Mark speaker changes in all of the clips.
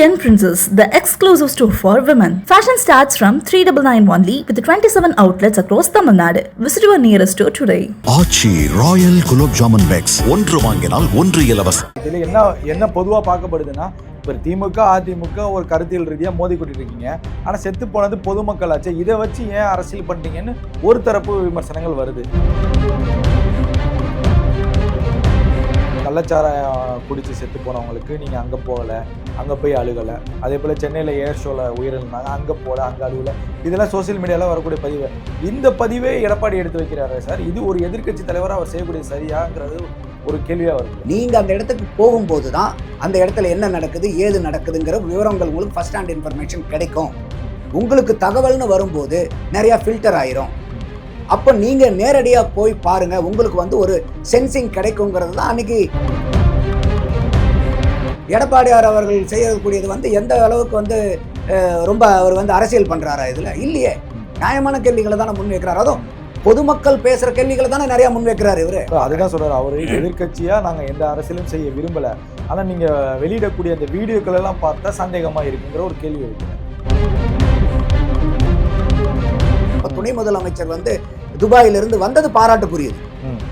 Speaker 1: Indian Princess, the exclusive store for women. Fashion starts from 399 only with 27 outlets across Tamil Nadu. Visit your nearest store today.
Speaker 2: Aachi royal gulab jamun packs ஒன்று வாங்கினால் ஒன்று இலவசம்.
Speaker 3: இதில் என்ன பொதுவாக பார்க்கப்படுதுன்னா இப்போ திமுக அதிமுக ஒரு கருத்தியல் ரீதியாக மோதி கொண்டு இருக்கீங்க. ஆனால் செத்து போனது பொதுமக்கள் ஆச்சு, இதை வச்சு ஏன் அரசியல் பண்ணுறீங்கன்னு ஒரு தரப்பு விமர்சனங்கள் வருது. கள்ளச்சாராயம் குடித்து செத்து போனவங்களுக்கு நீங்கள் அங்கே போகலை, அங்கே போய் அழுகலை. அதே போல் சென்னையில் ஏர் ஷோவில் உயிரிழந்தாங்க, அங்கே போகல, அங்கே அழுகலை. இதெல்லாம் சோசியல் மீடியாவில் வரக்கூடிய பதிவு. இந்த பதிவே எடப்பாடி எடுத்து வைக்கிறாரு சார். இது ஒரு எதிர்க்கட்சி தலைவராக அவர் செய்யக்கூடிய சரியாங்கிறது ஒரு கேள்வியாக வருது.
Speaker 4: நீங்கள் அந்த இடத்துக்கு போகும்போது தான் அந்த இடத்துல என்ன நடக்குது ஏது நடக்குதுங்கிற விவரங்கள் உங்களுக்கு ஃபர்ஸ்ட் ஹேண்ட் இன்ஃபர்மேஷன் கிடைக்கும். உங்களுக்கு தகவல்னு வரும்போது நிறையா ஃபில்டர் ஆயிரும். அப்போ நீங்கள் நேரடியாக போய் பாருங்கள், உங்களுக்கு ஒரு சென்சிங் கிடைக்குங்கிறது தான் அன்றைக்கி எடப்பாடியார் அவர்கள் செய்யக்கூடியது எந்த அளவுக்கு ரொம்ப அவர் அரசியல் பண்ணுறாரா இதில் இல்லையே. நியாயமான கேள்விகளை தானே முன் வைக்கிறார். அதுவும் பொதுமக்கள் பேசுகிற கேள்விகளை தானே நிறையா முன் வைக்கிறார் இவர்.
Speaker 3: அதுதான் சொல்கிறார், அவர் எதிர்கட்சியாக நாங்கள் எந்த அரசியலும் செய்ய விரும்பலை, ஆனால் நீங்கள் வெளியிடக்கூடிய அந்த வீடியோக்கள் எல்லாம் பார்த்தா சந்தேகமாக இருக்குங்கிற ஒரு கேள்வி வைக்கிறார்.
Speaker 4: துணை முதலமைச்சர் துபாயிலிருந்து வந்தது பாராட்டுக்குரியது.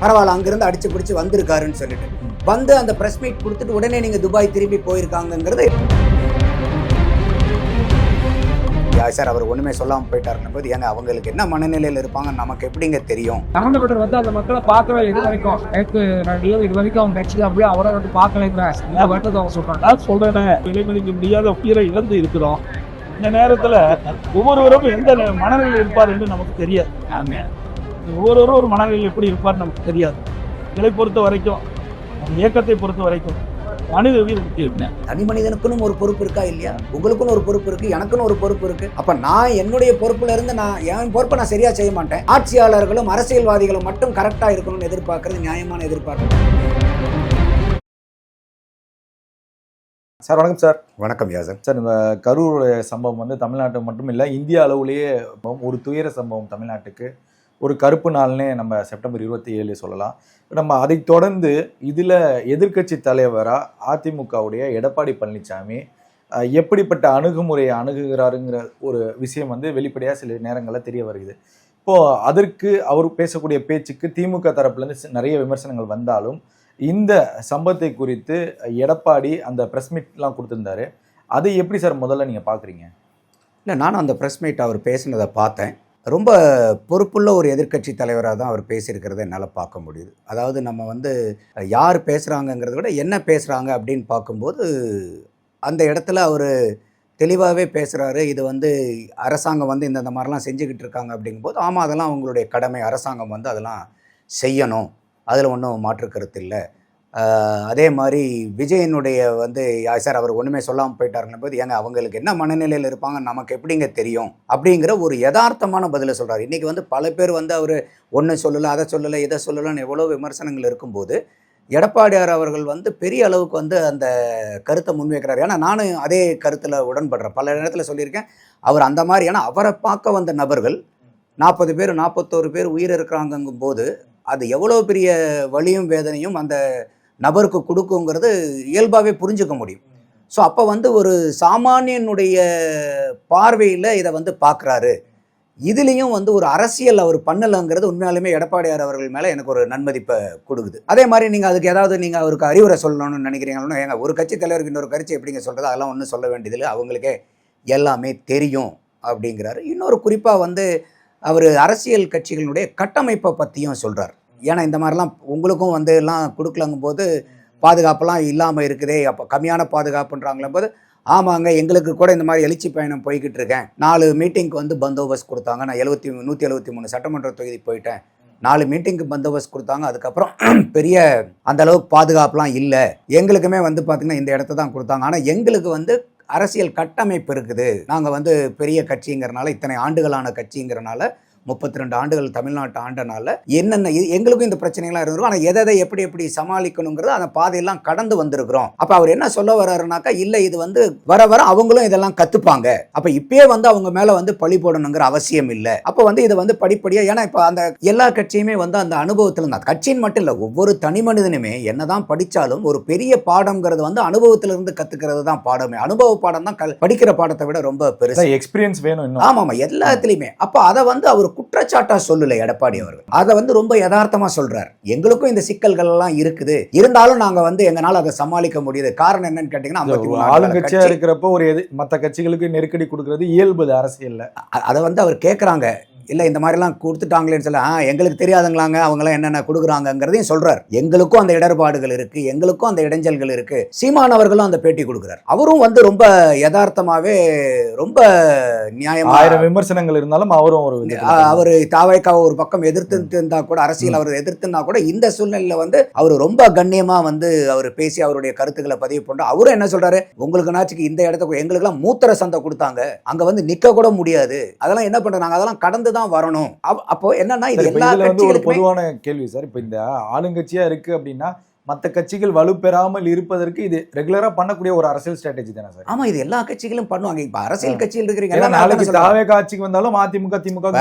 Speaker 4: பரவாயில்ல, அங்கிருந்து அடிச்சு பிடிச்சு வந்திருக்காருன்னு சொல்லிட்டு அந்த பிரஸ் மீட் கொடுத்துட்டு உடனே நீங்க துபாய் திரும்பி போயிருக்காங்கிறது சார் அவர் ஒண்ணுமே சொல்லாம போயிட்டாருன்னு போது ஏங்க அவங்களுக்கு என்ன மனநிலையில இருப்பாங்க நமக்கு எப்படிங்க தெரியும்.
Speaker 5: சம்பந்தப்பட்டவர் அந்த மக்களை பார்க்கவே இது வரைக்கும் இது வரைக்கும் அவங்க கட்சியில் அப்படியே அவரை பார்க்கலைங்கிறேன் சொல்றேன். விலைமதிக்க முடியாத உயிரை இழந்து இருக்கிறோம். இந்த நேரத்தில் ஒவ்வொருவரும் எந்த மனநிலையில் இருப்பார் என்று நமக்கு தெரியாது. ஒவ்வொருவரும் ஒரு மனநிலையில் எப்படி இருப்பார் நமக்கு தெரியாது. இதை பொறுத்த வரைக்கும் இயக்கத்தை பொறுத்த வரைக்கும் மனித உயிர் முக்கியம்.
Speaker 4: தனி மனிதனுக்குன்னு ஒரு பொறுப்பு இருக்கா இல்லையா? உங்களுக்குன்னு ஒரு பொறுப்பு இருக்கு, எனக்குன்னு ஒரு பொறுப்பு இருக்கு. அப்ப நான் என்னுடைய பொறுப்புல இருந்து என் பொறுப்பை நான் சரியா செய்ய மாட்டேன். ஆட்சியாளர்களும் அரசியல்வாதிகளும் மட்டும் கரெக்டா இருக்கணும்னு எதிர்பார்க்கறது நியாயமான எதிர்பார்ப்பு.
Speaker 3: சார் வணக்கம். சார்
Speaker 4: வணக்கம் யாசர்.
Speaker 3: சார் இந்த கரூர் சம்பவம் தமிழ்நாட்டுக்கு மட்டும் இல்லை, இந்தியா அளவுலேயே ஒரு துயர சம்பவம். தமிழ்நாட்டுக்கு ஒரு கருப்பு நாள்னே நம்ம செப்டம்பர் 27 சொல்லலாம். நம்ம அதை தொடர்ந்து இதில் எதிர்க்கட்சி தலைவராக அதிமுகவுடைய எடப்பாடி பழனிசாமி எப்படிப்பட்ட அணுகுமுறையை அணுகுகிறாருங்கிற ஒரு விஷயம் வெளிப்படையாக சில நேரங்களில் தெரிய வருகிறது. இப்போது அதற்கு அவர் பேசக்கூடிய பேச்சுக்கு திமுக தரப்புலேருந்து நிறைய விமர்சனங்கள் வந்தாலும் இந்த சம்பவத்தை குறித்து எடப்பாடி அந்த ப்ரெஸ் மீட்லாம் கொடுத்துருந்தாரு. அதை எப்படி சார் முதல்ல நீங்கள் பார்க்குறீங்க?
Speaker 4: இல்லை, நானும் அந்த ப்ரெஸ் மீட் அவர் பேசினதை பார்த்தேன். ரொம்ப பொறுப்புள்ள ஒரு எதிர்க்கட்சி தலைவராக தான் அவர் பேசியிருக்கிறத என்னால் பார்க்க முடியுது. அதாவது நம்ம யார் பேசுகிறாங்கங்கிறத விட என்ன பேசுகிறாங்க அப்படின்னு பார்க்கும்போது அந்த இடத்துல அவர் தெளிவாகவே பேசுகிறாரு. இது அரசாங்கம் இந்த மாதிரிலாம் செஞ்சுக்கிட்டு இருக்காங்க அப்படிங்கும்போது ஆமாம், அதெல்லாம் அவங்களுடைய கடமை. அரசாங்கம் அதெல்லாம் செய்யணும், அதில் ஒன்றும் மாற்று கருத்து இல்லை. அதே மாதிரி விஜயனுடைய சார் அவர் ஒன்றுமே சொல்லாமல் போயிட்டாருன்னு போது ஏங்க அவங்களுக்கு என்ன மனநிலையில் இருப்பாங்க நமக்கு எப்படிங்க தெரியும் அப்படிங்கிற ஒரு யதார்த்தமான பதிலை சொல்கிறார். இன்றைக்கி பல பேர் அவர் ஒன்று சொல்லலை, அதை சொல்லலை, இதை சொல்லலைன்னு எவ்வளோ விமர்சனங்கள் இருக்கும்போது எடப்பாடியார் அவர்கள் பெரிய அளவுக்கு அந்த கருத்தை முன்வைக்கிறார். ஏன்னா நானும் அதே கருத்தில் உடன்படுறேன். பல இடத்துல சொல்லியிருக்கேன் அவர் அந்த மாதிரி. ஏன்னா அவரை பார்க்க வந்த நபர்கள் 40 பேர் 41 பேர் உயிர் இருக்கிறாங்கங்கும் போது அது எவ்வளோ பெரிய வலியும் வேதனையும் அந்த நபருக்கு கொடுக்குங்கிறது இயல்பாகவே புரிஞ்சுக்க முடியும். ஸோ அப்போ ஒரு சாமானியனுடைய பார்வையில் இதை பார்க்குறாரு. இதுலேயும் ஒரு அரசியல் அவர் பண்ணலைங்கிறது உண்மையாலுமே எடப்பாடியார் அவர்கள் மேலே எனக்கு ஒரு நன்மதிப்பை கொடுக்குது. அதே மாதிரி நீங்கள் அதுக்கு ஏதாவது நீங்கள் அவருக்கு அறிவுரை சொல்லணும்னு நினைக்கிறீங்களோ, ஏங்க ஒரு கட்சி தலைவருக்கு இன்னொரு கட்சி எப்படிங்க சொல்கிறது, அதெல்லாம் ஒன்றும் சொல்ல வேண்டியதில்லை, அவங்களுக்கே எல்லாமே தெரியும் அப்படிங்கிறாரு. இன்னொரு குறிப்பாக அவர் அரசியல் கட்சிகளுடைய கட்டமைப்பை பற்றியும் சொல்கிறார். ஏன்னா இந்த மாதிரிலாம் உங்களுக்கும் எல்லாம் கொடுக்கலங்கும் போது பாதுகாப்பெல்லாம் இல்லாமல் இருக்குதே, அப்போ கம்மியான பாதுகாப்புன்றாங்களே போது ஆமாங்க எங்களுக்கு கூட இந்த மாதிரி எழுச்சி பயணம் போய்கிட்டு இருக்கேன். 4 மீட்டிங்க்கு பந்தோபஸ்த் கொடுத்தாங்க. நான் 173 சட்டமன்ற தொகுதி போயிட்டேன். 4 மீட்டிங்க்கு பந்தோபஸ்த் கொடுத்தாங்க. அதுக்கப்புறம் பெரிய அந்த அளவுக்கு பாதுகாப்புலாம் இல்லை. எங்களுக்குமே பார்த்திங்கன்னா இந்த இடத்த தான் கொடுத்தாங்க. ஆனால் எங்களுக்கு அரசியல் கட்டமைப்பு இருக்குது. நாங்கள் பெரிய கட்சிங்கிறனால, இத்தனை ஆண்டுகளான கட்சிங்கிறனால 32 ஆண்டுகள் தமிழ்நாட்டை ஆண்டனால என்னென்ன எங்களுக்கும் இந்த பிரச்சனைகள்லாம் இருந்திருக்கும். ஆனால் எதை எப்படி எப்படி சமாளிக்கணுங்கிறது அந்த பாதையெல்லாம் கடந்து வந்திருக்கிறோம். அப்போ அவர் என்ன சொல்ல வர்றாருனாக்கா, இல்லை இது வந்து வர வர அவங்களும் இதெல்லாம் கற்றுப்பாங்க, அப்போ இப்பயே வந்து அவங்க மேலே வந்து பழி போடணுங்கிற அவசியம் இல்லை. அப்போ வந்து இதை வந்து படிப்படியாக, ஏன்னா இப்போ அந்த எல்லா கட்சியுமே வந்து அந்த அனுபவத்தில் தான், கட்சியின் மட்டும் இல்லை, ஒவ்வொரு தனி மனிதனுமே என்னதான் படித்தாலும் ஒரு பெரிய பாடம்ங்கிறது வந்து அனுபவத்திலிருந்து கற்றுக்கிறது தான் பாடமே. அனுபவ பாடம் தான் படிக்கிற பாடத்தை விட ரொம்ப பெருசு.
Speaker 3: எக்ஸ்பீரியன்ஸ் வேணும்.
Speaker 4: ஆமாம், எல்லாத்துலேயுமே. அப்போ அதை வந்து அவர் குற்றச்சாட்டா சொல்லலை எடப்பாடி அவர்கள், அதை வந்து ரொம்ப யதார்த்தமா சொல்றார். எங்களுக்கும் இந்த சிக்கல்கள் எல்லாம் இருக்குது, இருந்தாலும் நாங்க வந்து எங்களால அதை சமாளிக்க முடியுது. காரணம் என்னன்னு கேட்டீங்கன்னா,
Speaker 3: ஆளுங்கட்சியா இருக்கிறப்ப ஒரு மற்ற கட்சிகளுக்கு நெருக்கடி கொடுக்கறது இயல்பு அரசியல்ல.
Speaker 4: அதை வந்து அவர் கேட்கறாங்க, இல்லை இந்த மாதிரிலாம் கொடுத்துட்டாங்களேன்னு சொல்ல, எங்களுக்கு தெரியாதுங்களாங்க அவங்களாம் என்னென்ன கொடுக்குறாங்கிறதையும் சொல்றார். எங்களுக்கும் அந்த இடர்பாடுகள் இருக்கு, எங்களுக்கும் அந்த இடைஞ்சல்கள் இருக்கு. சீமான் அவர்களும் அந்த பேட்டி கொடுக்குறார். அவரும் வந்து ரொம்ப யதார்த்தமாவே, ரொம்ப நியாயமா,
Speaker 3: 1000 விமர்சனங்கள் இருந்தாலும் அவரும்
Speaker 4: அவர் தாவேக்காவை ஒரு பக்கம் எதிர்த்து இருந்தா கூட, அரசியல் அவர் எதிர்த்துனா கூட, இந்த சூழ்நிலையில வந்து அவர் ரொம்ப கண்ணியமா வந்து அவர் பேசி அவருடைய கருத்துக்களை பதிவு பண்றார். அவரும் என்ன சொல்றாரு, உங்களுக்கு நாச்சுக்கு இந்த இடத்துக்கு எங்களுக்கு எல்லாம் மூத்திர சந்தை கொடுத்தாங்க, அங்க வந்து நிக்க கூட முடியாது, அதெல்லாம் என்ன பண்றாங்க, அதெல்லாம் கடந்து தான் வரணும். அப்போ என்னன்னா, இது எல்லா கட்சிகளுக்கும்
Speaker 3: ஒரு பொதுவான கேள்வி சார். இப்ப இந்த ஆளுங்கட்சியா இருக்கு அப்படின்னா மற்ற கட்சிகள் வலுப்பெறாமல் இருப்பதற்கு இது ரெகுலரா பண்ணக்கூடிய ஒரு அரசியல் ஸ்ட்ராட்டஜி தானே சார்?
Speaker 4: ஆமா, இது எல்லா கட்சிகளும் பண்ணுவாங்க. இப்ப அரசியல் கட்சியில் இருக்கிறீங்க,
Speaker 3: நாளைக்கு தாவே காட்சிக்கு வந்தாலும் அதிமுக திமுக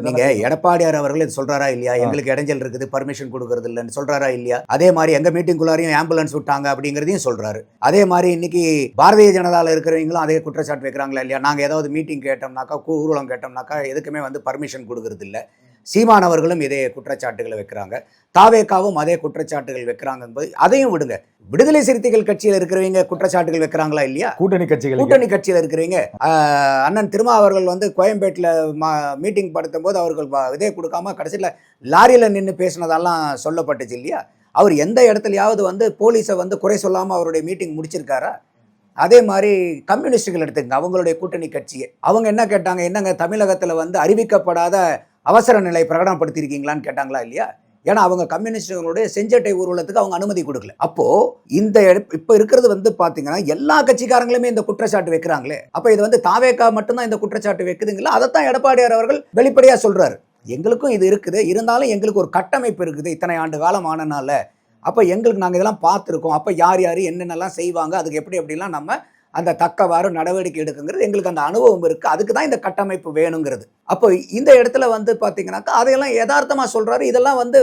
Speaker 4: நீங்க எடப்பாடியார் அவர்கள் இது சொல்றாரா இல்லையா, எங்களுக்கு இடைஞ்சல் இருக்குது, பர்மிஷன் கொடுக்கறது இல்லைன்னு சொல்றாரா இல்லையா? அதே மாதிரி எங்க மீட்டிங்குள்ளாரையும் ஆம்புலன்ஸ் விட்டாங்க அப்படிங்கிறதையும் சொல்றாரு. அதே மாதிரி இன்னைக்கு பாரதிய ஜனதால இருக்கிறவங்களும் அதே குற்றச்சாட்டு வைக்கிறாங்களா இல்லையா? நாங்க ஏதாவது மீட்டிங் கேட்டோம்னாக்கா, ஊர்வலம் கேட்டோம்னாக்கா எதுக்குமே வந்து பர்மிஷன் கொடுக்கறது இல்லை. சீமான் அவர்களும் இதே குற்றச்சாட்டுகளை வைக்கிறாங்க, தாவேக்காவும் அதே குற்றச்சாட்டுகள் வைக்கிறாங்க. அதையும் விடுங்க, விடுதலை சிறுத்தைகள் கட்சியில் இருக்கிறவங்க குற்றச்சாட்டுகள் வைக்கிறாங்களா இல்லையா? கூட்டணி கட்சியில் இருக்கிறவங்க, அண்ணன் திருமாவர்கள் வந்து கோயம்பேட்டில் மீட்டிங் படுத்தும் போது அவர்கள் இதே கொடுக்காம கடைசியில் லாரியில் நின்று பேசினதெல்லாம் சொல்லப்பட்டுச்சு இல்லையா? அவர் எந்த இடத்துலையாவது வந்து போலீஸை வந்து குறை சொல்லாமல் அவருடைய மீட்டிங் முடிச்சிருக்காரா? அதே மாதிரி கம்யூனிஸ்டுகள் எடுத்துங்க, அவங்களுடைய கூட்டணி கட்சியை, அவங்க என்ன கேட்டாங்க, என்னங்க தமிழகத்தில் வந்து அறிவிக்கப்படாத அவசர நிலை பிரகடனப்படுத்தியிருக்கீங்களான்னு கேட்டாங்களா இல்லையா? ஏன்னா அவங்க கம்யூனிஸ்டுகளுடைய செஞ்சட்டை ஊர்வலத்துக்கு அவங்க அனுமதி கொடுக்கல. அப்போ இந்த இப்ப இருக்கிறது வந்து பாத்தீங்கன்னா எல்லா கட்சிக்காரங்களுமே இந்த குற்றச்சாட்டு வைக்கிறாங்களே, அப்ப இது வந்து தாவேக்கா மட்டும்தான் இந்த குற்றச்சாட்டு வைக்குதுங்களா? அதைத்தான் எடப்பாடியார் அவர்கள் வெளிப்படையா சொல்றாரு. எங்களுக்கும் இது இருக்குது, இருந்தாலும் எங்களுக்கு ஒரு கட்டமைப்பு இருக்குது, இத்தனை ஆண்டு காலம் ஆனனால. அப்ப எங்களுக்கு நாங்க இதெல்லாம் பார்த்துருக்கோம், அப்ப யார் யார் என்னென்னலாம் செய்வாங்க, அதுக்கு எப்படி எப்படிலாம் நம்ம அந்த தக்கவாறு நடவடிக்கை எடுக்குங்கிறது எங்களுக்கு அந்த அனுபவம் இருக்குது, அதுக்கு தான் இந்த கட்டமைப்பு வேணுங்கிறது. அப்போ இந்த இடத்துல வந்து பார்த்தீங்கன்னாக்கா அதையெல்லாம் யதார்த்தமாக சொல்கிறாரு. இதெல்லாம் வந்து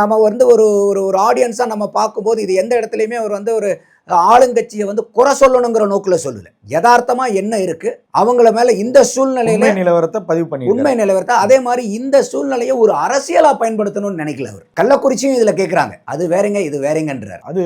Speaker 4: நம்ம வந்து ஒரு ஆடியன்ஸாக நம்ம பார்க்கும்போது இது எந்த இடத்துலையுமே அவர் வந்து ஒரு ஆளுங்கட்சியை வந்து குறை சொல்லணுங்கிற நோக்கில் சொல்லல, யதார்த்தமா என்ன இருக்கு அவங்கள மேல இந்த சூழ்நிலையில
Speaker 3: நிலவரத்தை பதிவு பண்ணி,
Speaker 4: உண்மை நிலவரத்தை, அதே மாதிரி இந்த சூழ்நிலையை ஒரு அரசியலா பயன்படுத்தணும்னு நினைக்கல அவர். கள்ளக்குறிச்சியும் இதுல கேட்கிறாங்க, அது வேறங்க இது வேறங்கன்றார்.
Speaker 3: அது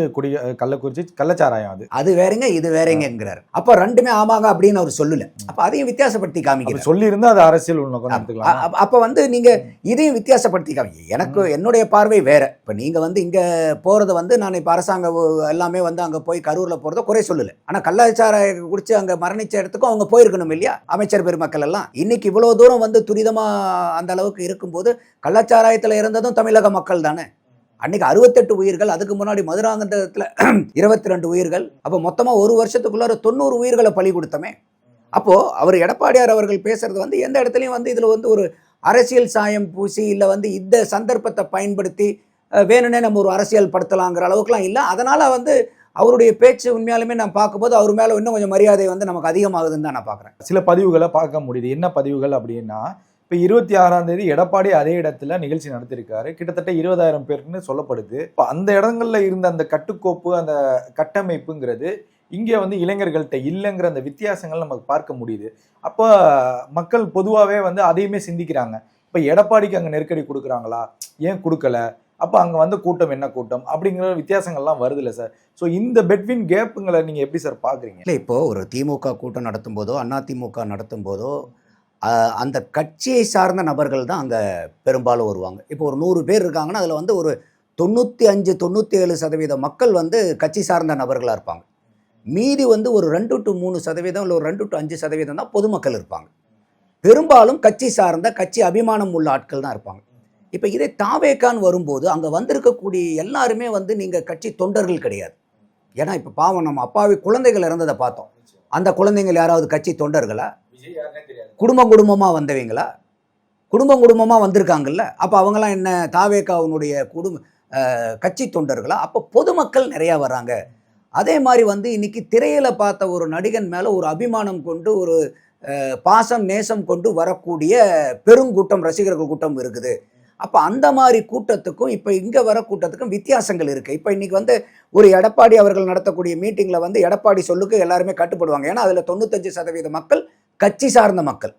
Speaker 3: கள்ளக்குறிச்சி கள்ளச்சாராயம், அது
Speaker 4: வேறங்க இது வேறங்கிறார். அப்ப ரெண்டுமே ஆமாங்க அப்படின்னு அவர் சொல்லல. அப்ப அதையும் வித்தியாசப்படுத்தி காமிக்க
Speaker 3: சொல்லி இருந்தா அது அரசியல் உள்நோக்கம்.
Speaker 4: அப்ப வந்து நீங்க இதையும் வித்தியாசப்படுத்தி காமிக்க, எனக்கு என்னுடைய பார்வை வேற. இப்ப நீங்க வந்து இங்க போறது வந்து நான் இப்ப அரசாங்கம் எல்லாமே வந்து அங்க போய் கரூர்ல போறத குறை சொல்லல, ஆனா கள்ளச்சாராயம் குடிச்சு அங்க மரணிச்ச இடத்துக்கும் அவங்க போயிருக்கணும் இல்லையா? அமைச்சர் பெருமக்கள் எல்லாம் இன்னைக்கு இவ்வளவு தூரம் வந்து துரிதமா அந்த அளவுக்கு இருக்கும்போது கள்ளச்சாராயத்துல இருந்ததும் தமிழக மக்கள் தானே. அன்னைக்கு 68 உயிர்கள், அதுக்கு முன்னாடி மதுராந்தகத்துல 22 உயிர்கள், அப்ப மொத்தமா ஒரு வருஷத்துக்குள்ளார 90 உயிர்களை பலி கொடுத்தமே. அப்போ அவர் எடப்பாடியார் அவர்கள் பேசுறது வந்து எந்த இடத்துலயும் வந்து இதுல வந்து ஒரு அரசியல் சாயம் பூசி இல்ல வந்து இந்த சந்தர்ப்பத்தை பயன்படுத்தி வேணும்னே நம்ம ஒரு அரசியல் படுத்தலாங்கிற அளவுக்குலாம் இல்லை. அதனால வந்து அவருடைய பேச்சு உண்மையாலுமே நான் பார்க்கும்போது அவர் மேலே இன்னும் கொஞ்சம் மரியாதை வந்து நமக்கு அதிகமாகுதுன்னு தான் நான் பார்க்குறேன்.
Speaker 3: சில பதிவுகளை பார்க்க முடியுது. என்ன பதிவுகள் அப்படின்னா, இப்போ 26ஆம் தேதி எடப்பாடி அதே இடத்துல நிகழ்ச்சி நடத்திருக்காரு, கிட்டத்தட்ட 20,000 பேருக்குன்னு சொல்லப்படுது. இப்போ அந்த இடங்கள்ல இருந்த அந்த கட்டுக்கோப்பு, அந்த கட்டமைப்புங்கிறது இங்கே வந்து இளைஞர்கள்ட்ட இல்லைங்கிற அந்த வித்தியாசங்கள் நமக்கு பார்க்க முடியுது. அப்போ மக்கள் பொதுவாகவே வந்து அதையுமே சிந்திக்கிறாங்க. இப்போ எடப்பாடிக்கு அங்கே நெருக்கடி கொடுக்குறாங்களா, ஏன் கொடுக்கல, அப்போ அங்கே வந்து கூட்டம் என்ன கூட்டம் அப்படிங்கிற வித்தியாசங்கள்லாம் வருது இல்லை சார்? ஸோ இந்த பெட்வீன் கேப்புங்களை நீங்கள் எப்படி சார் பார்க்குறீங்க?
Speaker 4: இல்லை, இப்போது ஒரு திமுக கூட்டம் நடத்தும் போதோ அதிமுக நடத்தும் போதோ அந்த கட்சியை சார்ந்த நபர்கள் தான் அங்கே பெரும்பாலும் வருவாங்க. இப்போ ஒரு 100 பேர் இருக்காங்கன்னா அதில் வந்து ஒரு 95-97% மக்கள் வந்து கட்சி சார்ந்த நபர்களாக இருப்பாங்க. மீதி வந்து ஒரு 2 to 3% இல்லை ஒரு 2 to 5% தான் பொதுமக்கள் இருப்பாங்க. பெரும்பாலும் கட்சி சார்ந்த கட்சி அபிமானம் உள்ள ஆட்கள் தான் இருப்பாங்க. இப்போ இதே தாவேக்கான் வரும்போது அங்கே வந்திருக்கக்கூடிய எல்லாருமே வந்து நீங்கள் கட்சி தொண்டர்கள் கிடையாது. ஏன்னா இப்போ பாவம் நம்ம அப்பாவி குழந்தைகள் இறந்ததை பார்த்தோம். அந்த குழந்தைகள் யாராவது கட்சி தொண்டர்களா? குடும்பமாக வந்தவங்களா? குடும்பம் குடும்பமாக வந்திருக்காங்கல்ல, அப்போ அவங்களாம் என்ன தாவேகாவினுடைய கட்சி தொண்டர்களா? அப்போ பொதுமக்கள் நிறையா வர்றாங்க. அதே மாதிரி வந்து இன்னைக்கு திரையில் பார்த்த ஒரு நடிகன் மேலே ஒரு அபிமானம் கொண்டு ஒரு பாசம் நேசம் கொண்டு வரக்கூடிய பெருங்கூட்டம், ரசிகர்கள் கூட்டம் இருக்குது. அப்போ அந்த மாதிரி கூட்டத்துக்கும் இப்போ இங்கே வர கூட்டத்துக்கும் வித்தியாசங்கள் இருக்குது. இப்போ இன்றைக்கி வந்து ஒரு எடப்பாடி அவர்கள் நடத்தக்கூடிய மீட்டிங்கில் வந்து எடப்பாடி சொல்லுக்கு எல்லாருமே கட்டுப்படுவாங்க. ஏன்னா அதில் 95% மக்கள் கட்சி சார்ந்த மக்கள்.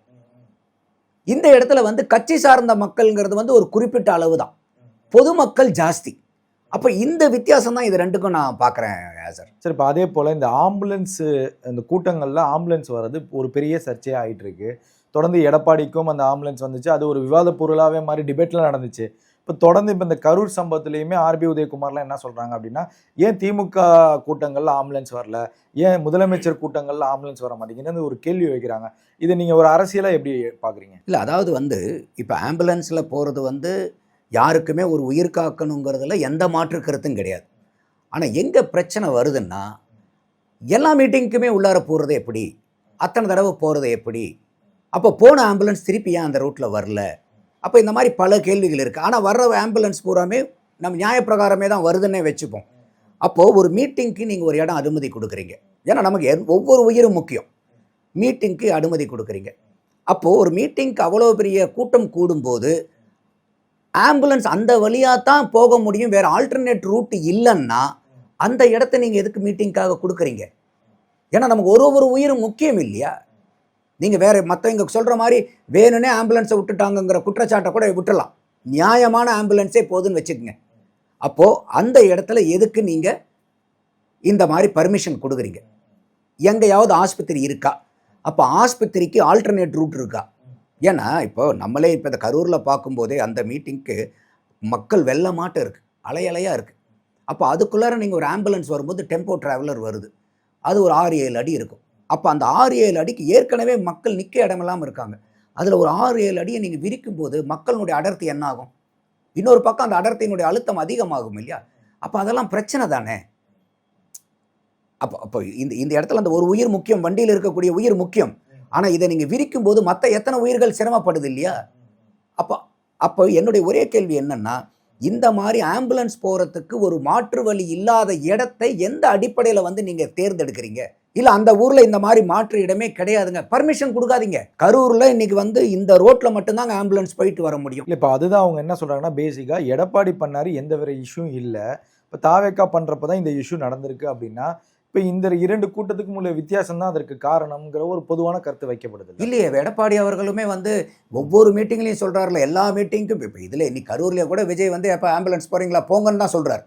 Speaker 4: இந்த இடத்துல வந்து கட்சி சார்ந்த மக்கள்ங்கிறது வந்து ஒரு குறிப்பிட்ட அளவு தான், பொதுமக்கள் ஜாஸ்தி. அப்போ இந்த வித்தியாசம் தான் இது ரெண்டுக்கும் நான் பார்க்குறேன் சார்.
Speaker 3: சார் இப்போ அதே போல் இந்த ஆம்புலன்ஸு, இந்த கூட்டங்களில் ஆம்புலன்ஸ் வர்றது ஒரு பெரிய சர்ச்சையாக ஆகிட்டு இருக்கு. தொடர்ந்து எடப்பாடிக்கும் அந்த ஆம்புலன்ஸ் வந்துச்சு, அது ஒரு விவாத பொருளாகவே மாதிரி டிபேட்லாம் நடந்துச்சு. இப்போ தொடர்ந்து இப்போ இந்த கரூர் சம்பவத்துலேயுமே ஆர்பி உதயகுமார்லாம் என்ன சொல்கிறாங்க அப்படின்னா, ஏன் திமுக கூட்டங்களில் ஆம்புலன்ஸ் வரல, ஏன் முதலமைச்சர் கூட்டங்களில் ஆம்புலன்ஸ் வர மாட்டேங்குதுன்னு ஒரு கேள்வி வைக்கிறாங்க. இதை நீங்கள் ஒரு அரசியலாக எப்படி பார்க்குறீங்க?
Speaker 4: இல்லை, அதாவது வந்து இப்போ ஆம்புலன்ஸில் போகிறது வந்து யாருக்குமே ஒரு உயிர் காக்கணுங்கிறதுல எந்த மாற்று கருத்தும் கிடையாது. ஆனால் எங்கே பிரச்சனை வருதுன்னா, எல்லா மீட்டிங்க்குமே உள்ளார போகிறது எப்படி, அத்தனை தடவை போகிறது எப்படி, அப்போ போன ஆம்புலன்ஸ் திருப்பி ஏன் அந்த ரூட்டில் வரல, அப்போ இந்த மாதிரி பல கேள்விகள் இருக்குது. ஆனால் வர்ற ஆம்புலன்ஸ் பூராமே நம்ம நியாயப்பிரகாரமே தான் வருதுன்னே வச்சுப்போம். அப்போது ஒரு மீட்டிங்க்கு நீங்கள் ஒரு இடம் அனுமதி கொடுக்குறீங்க, ஏன்னா நமக்கு ஒவ்வொரு உயிரும் முக்கியம். மீட்டிங்க்கு அனுமதி கொடுக்குறீங்க, அப்போது ஒரு மீட்டிங்க்கு அவ்வளோ பெரிய கூட்டம் கூடும்போது ஆம்புலன்ஸ் அந்த வழியாக தான் போக முடியும், வேறு ஆல்டர்னேட் ரூட் இல்லைன்னா அந்த இடத்த நீங்கள் எதுக்கு மீட்டிங்காக கொடுக்குறீங்க? ஏன்னா நமக்கு ஒரு உயிரும் முக்கியம் இல்லையா? நீங்கள் வேறு மற்றவங்க சொல்கிற மாதிரி வேணும்னே ஆம்புலன்ஸை விட்டுட்டாங்கங்கிற குற்றச்சாட்டை கூட விட்டுடலாம், நியாயமான ஆம்புலன்ஸே போதுன்னு வச்சுக்கோங்க. அப்போது அந்த இடத்துல எதுக்கு நீங்கள் இந்த மாதிரி பர்மிஷன் கொடுக்குறீங்க? எங்கேயாவது ஆஸ்பத்திரி இருக்கா? அப்போ ஆஸ்பத்திரிக்கு ஆல்டர்னேட் ரூட் இருக்கா? ஏன்னா இப்போ நம்மளே இப்போ இந்த கரூரில் பார்க்கும்போதே அந்த மீட்டிங்க்கு மக்கள் வெள்ளமாட்டம் இருக்குது, அலையலையாக இருக்குது. அப்போ அதுக்குள்ளார நீங்கள் ஒரு ஆம்புலன்ஸ் வரும்போது டெம்போ ட்ராவலர் வருது, அது ஒரு 6-7 அடி இருக்கும். அப்போ அந்த 6-7 அடிக்கு ஏற்கனவே மக்கள் நிற்க இடமெல்லாம் இருக்காங்க. அதில் ஒரு 6-7 அடியை நீங்கள் விரிக்கும் போது மக்களுடைய அடர்த்தி என்ன ஆகும்? இன்னொரு பக்கம் அந்த அடர்த்தியினுடைய அழுத்தம் அதிகமாகும் இல்லையா? அப்போ அதெல்லாம் பிரச்சனை தானே. அப்போ இந்த இடத்துல அந்த ஒரு உயிர் முக்கியம், வண்டியில் இருக்கக்கூடிய உயிர் முக்கியம். ஆனால் இதை நீங்கள் விரிக்கும் போது மற்ற எத்தனை உயிர்கள் சிரமப்படுது இல்லையா? அப்போ என்னுடைய ஒரே கேள்வி என்னன்னா, இந்த மாதிரி ஆம்புலன்ஸ் போகிறதுக்கு ஒரு மாற்று வழி இல்லாத இடத்தை எந்த அடிப்படையில் வந்து நீங்கள் தேர்ந்தெடுக்கிறீங்க? இல்லை அந்த ஊரில் இந்த மாதிரி மாற்று இடமே கிடையாதுங்க, பர்மிஷன் கொடுக்காதீங்க. கரூரில் இன்னைக்கு வந்து இந்த ரோட்டில் மட்டும்தாங்க ஆம்புலன்ஸ் போயிட்டு வர முடியும்.
Speaker 3: இல்லை, இப்போ அதுதான் அவங்க என்ன சொல்கிறாங்கன்னா, பேசிக்காக எடப்பாடி பண்ணார், எந்த வேறு இஷ்யூவும் இல்லை, இப்போ தாவேக்கா பண்ணுறப்ப தான் இந்த இஷ்யூ நடந்திருக்கு அப்படின்னா, இப்போ இந்த 2 கூட்டத்துக்கும் உள்ள வித்தியாசம் தான் அதற்கு காரணம்ங்கிற ஒரு பொதுவான கருத்து வைக்கப்படுது
Speaker 4: இல்லையே. எடப்பாடி அவர்களுமே வந்து ஒவ்வொரு மீட்டிங்லையும் சொல்கிறாருல, எல்லா மீட்டிங்க்கும். இப்போ இதில் இன்னைக்கு கரூர்லேயே கூட விஜய் வந்து எப்போ ஆம்புலன்ஸ் போகிறீங்களா போங்கன்னு தான் சொல்கிறார்.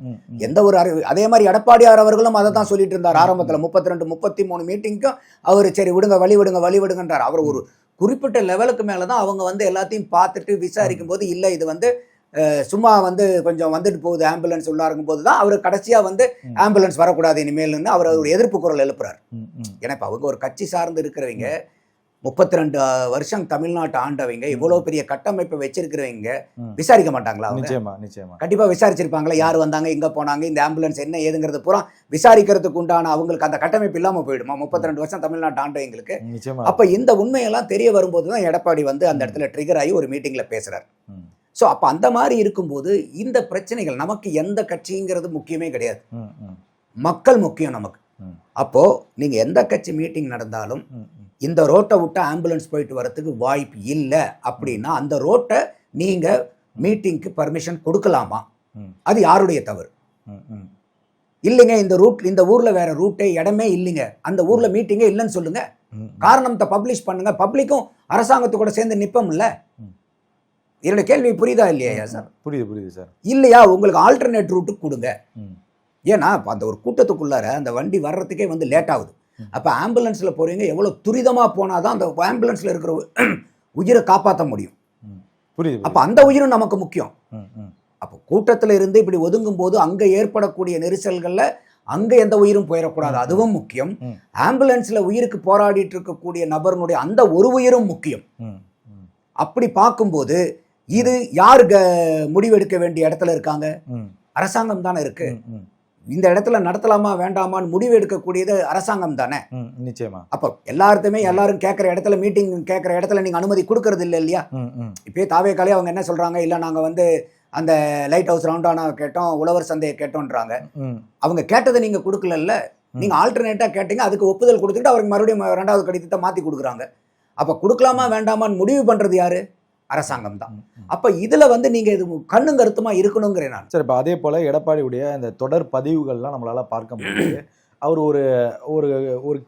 Speaker 4: எந்த ஒரு அதே மாதிரி எடப்பாடியார் அவர்களும் அதை தான் சொல்லிட்டு இருந்தார் ஆரம்பத்தில். 32, 33 மீட்டிங்க்கும் அவர் சரி விடுங்க, வழி விடுங்கன்றார். அவர் ஒரு குறிப்பிட்ட லெவலுக்கு மேலே தான் அவங்க வந்து எல்லாத்தையும் பார்த்துட்டு விசாரிக்கும் போது, இல்லை இது வந்து சும்மா வந்து கொஞ்சம் வந்துட்டு போகுது ஆம்புலன்ஸ் உள்ளாருக்கும் போது தான் அவர் கடைசியாக வந்து ஆம்புலன்ஸ் வரக்கூடாது இனிமேல்னு அவர் ஒரு எதிர்ப்பு குரல் எழுப்புறார். ஏன்னா இப்போ அவங்க ஒரு கட்சி சார்ந்து இருக்கிறவங்க, 32 வருஷம் தமிழ்நாட்டை ஆண்டவங்க, இவ்வளோ பெரிய கட்டமைப்பை வச்சிருக்கிறவங்க விசாரிக்க மாட்டாங்களா?
Speaker 3: நிச்சயமா.
Speaker 4: கண்டிப்பாக விசாரிச்சிருப்பாங்களா? யார் வந்தாங்க, எங்கே போனாங்க, இந்த ஆம்புலன்ஸ் என்ன ஏதுங்கிறது பூரா விசாரிக்கிறதுக்கு உண்டான அவங்களுக்கு அந்த கட்டமைப்பு இல்லாமல் போயிடுமா 32 வருஷம் தமிழ்நாட்டு ஆண்டவங்களுக்கு? அப்போ இந்த உண்மையெல்லாம் தெரிய வரும்போது தான் எடப்பாடி வந்து அந்த இடத்துல ட்ரிகர் ஆகி ஒரு மீட்டிங்கில் பேசுகிறார். ஸோ அப்போ அந்த மாதிரி இருக்கும்போது இந்த பிரச்சனைகள், நமக்கு எந்த கட்சிங்கிறது முக்கியமே கிடையாது, மக்கள் முக்கியம் நமக்கு. அப்போது நீங்கள் எந்த கட்சி மீட்டிங் நடந்தாலும் இந்த ரோட்டை விட்டு ஆம்புலன்ஸ் போயிட்டு வரத்துக்கு வாய்ப்பு இல்லை அப்படின்னா அந்த ரோட்டை நீங்கள் மீட்டிங்க்கு பர்மிஷன் கொடுக்கலாமா? அது யாருடைய தவறு? இல்லைங்க, இந்த ஊரில் வேற ரூட்டே இடமே இல்லைங்க, அந்த ஊரில் மீட்டிங்கே இல்லைன்னு சொல்லுங்கள், காரணத்தை பப்ளிஷ் பண்ணுங்க, பப்ளிக்கும் அரசாங்கத்து கூட சேர்ந்து நிற்போம்ல. என்னோட கேள்வி புரியுதா இல்லையா சார்?
Speaker 3: புரியுது சார்.
Speaker 4: இல்லையா, உங்களுக்கு ஆல்டர்னேட் ரூட்டு கொடுங்க. ஏன்னா அந்த ஒரு கூட்டத்துக்குள்ளார அந்த வண்டி வர்றதுக்கே வந்து லேட் ஆகுது. அப்போ ஆம்புலன்ஸில் போகிறீங்க, எவ்வளோ துரிதமாக போனால் தான் அந்த ஆம்புலன்ஸில் இருக்கிற உயிரை காப்பாற்ற முடியும்.
Speaker 3: புரியுது.
Speaker 4: அப்போ அந்த உயிரும் நமக்கு முக்கியம். அப்போ கூட்டத்தில் இருந்து இப்படி ஒதுங்கும் போது அங்கே ஏற்படக்கூடிய நெரிசல்களில் அங்கே எந்த உயிரும் போயிடக்கூடாது, அதுவும் முக்கியம். ஆம்புலன்ஸில் உயிருக்கு போராடிட்டு இருக்கக்கூடிய நபருடைய அந்த ஒரு உயிரும் முக்கியம். அப்படி பார்க்கும்போது இது யாரு முடிவெடுக்க வேண்டிய இடத்துல இருக்காங்க? அரசாங்கம் தானே இருக்கு. இந்த இடத்துல நடத்தலாமா வேண்டாமான்னு முடிவு எடுக்கக்கூடியது அரசாங்கம் தானே.
Speaker 3: நிச்சயமா.
Speaker 4: அப்போ எல்லாரும் கேட்குற இடத்துல மீட்டிங் கேட்குற இடத்துல நீங்கள் அனுமதி கொடுக்கறது இல்லை இல்லையா? இப்போயே தாவேக்காலே அவங்க என்ன சொல்கிறாங்க, இல்லை நாங்கள் வந்து அந்த லைட் ஹவுஸ் ரவுண்டானா கேட்டோம், உழவர் சந்தையை கேட்டோன்றாங்க. அவங்க கேட்டதை நீங்கள் கொடுக்கலல்ல, நீங்கள் ஆல்டர்னேட்டாக கேட்டீங்க, அதுக்கு ஒப்புதல் கொடுத்துட்டு அவருக்கு மறுபடியும் 2வது கடிதத்தை மாற்றி கொடுக்குறாங்க. அப்போ கொடுக்கலாமா வேண்டாமான்னு முடிவு பண்ணுறது யாரு? அரசாங்கம் தான். அப்ப இதுல வந்து நீங்க இது கண்ணும் கருத்துமா இருக்கணுங்கிறேன் நான்.
Speaker 3: சரி, இப்போ அதே போல எடப்பாடியுடைய இந்த தொடர் பதிவுகள்லாம் நம்மளால பார்க்க முடியுது. அவர் ஒரு ஒரு ஒரு